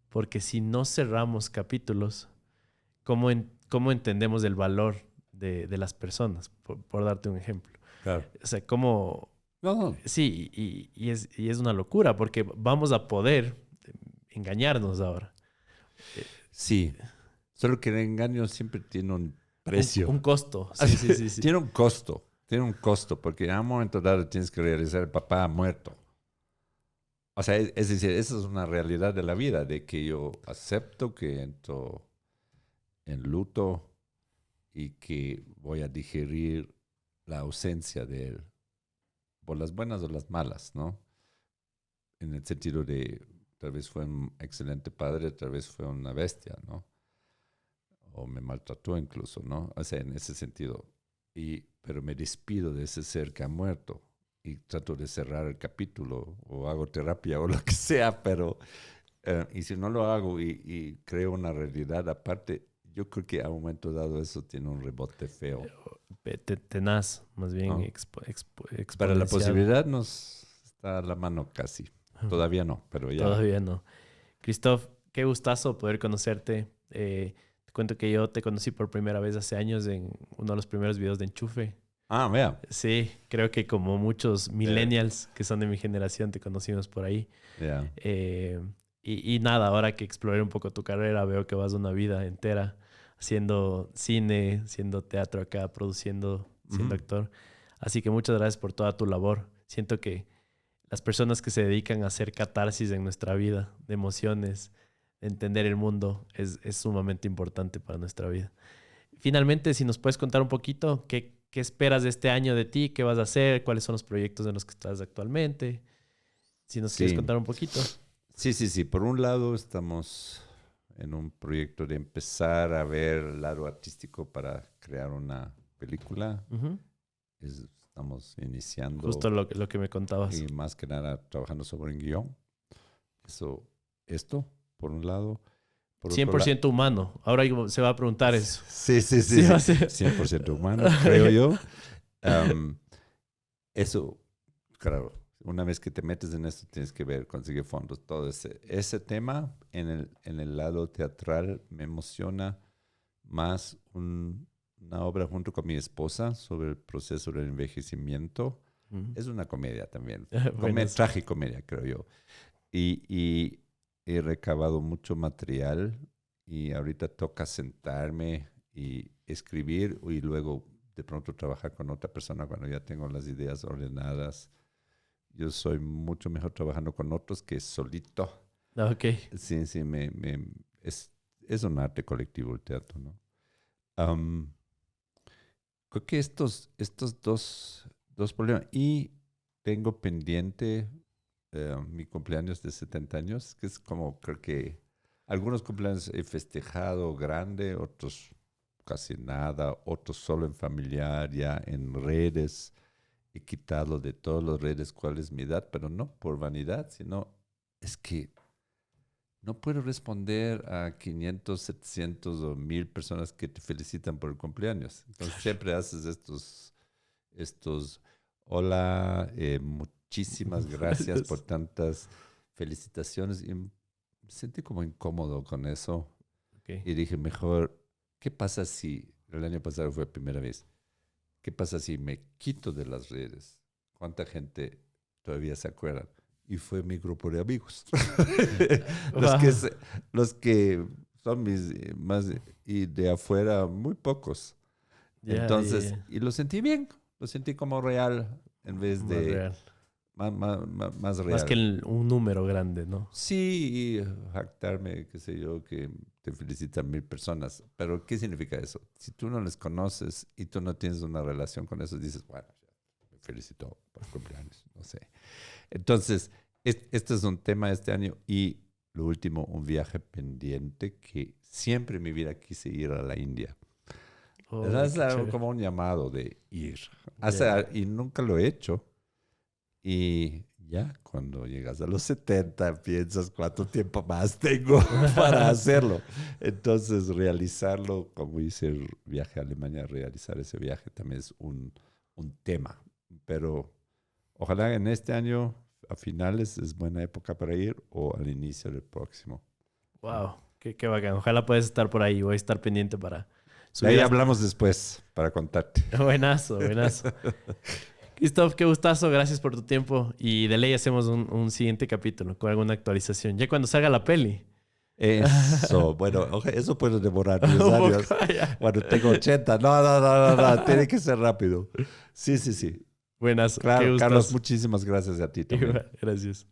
porque si no cerramos capítulos, ¿cómo entendemos el valor de las personas? Por darte un ejemplo. Claro. O sea, ¿cómo...? No. Sí, y es una locura porque vamos a poder engañarnos ahora. Sí, Solo que el engaño siempre tiene un precio. Un costo. Sí. Tiene un costo, porque en un momento dado tienes que realizar el papá ha muerto. O sea, es decir, esa es una realidad de la vida, de que yo acepto que entro en luto y que voy a digerir la ausencia de él, por las buenas o las malas, ¿no? En el sentido de, tal vez fue un excelente padre, tal vez fue una bestia, ¿no? O me maltrató incluso, ¿no? O sea, en ese sentido. Pero me despido de ese ser que ha muerto y trato de cerrar el capítulo o hago terapia o lo que sea, pero y si no lo hago y creo una realidad aparte, yo creo que a un momento dado eso tiene un rebote feo. Tenaz, más bien ¿No? exponencial. Para la posibilidad nos está a la mano casi. Todavía no, pero ya. Todavía no. Christoph, qué gustazo poder conocerte. Te cuento que yo te conocí por primera vez hace años en uno de los primeros videos de Enchufe. Ah, vea. Sí, creo que como muchos millennials que son de mi generación te conocimos por ahí. Yeah. Y nada, ahora que exploré un poco tu carrera, veo que vas una vida entera haciendo cine, haciendo teatro acá, produciendo, siendo actor. Así que muchas gracias por toda tu labor. Siento que las personas que se dedican a hacer catarsis en nuestra vida, de emociones, de entender el mundo, es sumamente importante para nuestra vida. Finalmente, si nos puedes contar un poquito, ¿qué esperas de este año de ti? ¿Qué vas a hacer? ¿Cuáles son los proyectos en los que estás actualmente? Si nos quieres contar un poquito. Sí. Por un lado, estamos en un proyecto de empezar a ver el lado artístico para crear una película. Estamos iniciando. Justo lo que me contabas. Y más que nada trabajando sobre un guión. Esto, por un lado. Por 100% humano. Ahora se va a preguntar eso. Sí. Va a ser 100% humano, creo yo. Eso, claro, una vez que te metes en esto tienes que ver, conseguir fondos, todo ese tema en el lado teatral me emociona más una obra junto con mi esposa sobre el proceso del envejecimiento. Es una comedia también, tragicomedia, creo yo. Y he recabado mucho material y ahorita toca sentarme y escribir y luego de pronto trabajar con otra persona cuando ya tengo las ideas ordenadas. Yo soy mucho mejor trabajando con otros que solito. Ok. Sí, es un arte colectivo el teatro, ¿no? Creo que estos dos problemas. Y tengo pendiente mi cumpleaños de 70 años, que es como, creo que algunos cumpleaños he festejado grande, otros casi nada, otros solo en familiar, ya en redes. He quitado de todas las redes cuál es mi edad, pero no por vanidad, sino es que no puedo responder a 500, 700 o 1000 personas que te felicitan por el cumpleaños. Entonces siempre haces estos hola, muchísimas gracias por tantas felicitaciones. Y me sentí como incómodo con eso. Okay. Y dije, mejor, ¿qué pasa si, el año pasado fue la primera vez, qué pasa si me quito de las redes? ¿Cuánta gente todavía se acuerda? Y fue mi grupo de amigos. los que son mis más, y de afuera muy pocos. Entonces, y lo sentí bien, lo sentí como real en vez de... Real. Más real. Más que un número grande, ¿no? Sí, y jactarme, qué sé yo, que te felicitan 1000 personas. Pero, ¿qué significa eso? Si tú no les conoces y tú no tienes una relación con eso, dices, bueno, me felicitó por cumpleaños, no sé. Entonces, este es un tema de este año. Y lo último, un viaje pendiente que siempre en mi vida quise ir a la India. Es algo como un llamado de ir. Y nunca lo he hecho. Y ya cuando llegas a los 70 piensas cuánto tiempo más tengo para hacerlo. Entonces realizarlo, como hice el viaje a Alemania, realizar ese viaje también es un tema. Pero ojalá en este año, a finales, es buena época para ir o al inicio del próximo. Wow, qué bacán. Ojalá puedas estar por ahí. Voy a estar pendiente para subir. Ahí hablamos después para contarte. Buenazo. Christoph, qué gustazo, gracias por tu tiempo y de ley hacemos un siguiente capítulo con alguna actualización. Ya cuando salga la peli. Eso, bueno, eso puede demorar 10 Un años. poco, ya. Bueno, tengo 80. No, tiene que ser rápido. Sí. Buenas. Claro, qué Carlos, gustas. muchísimas gracias a ti también. Gracias.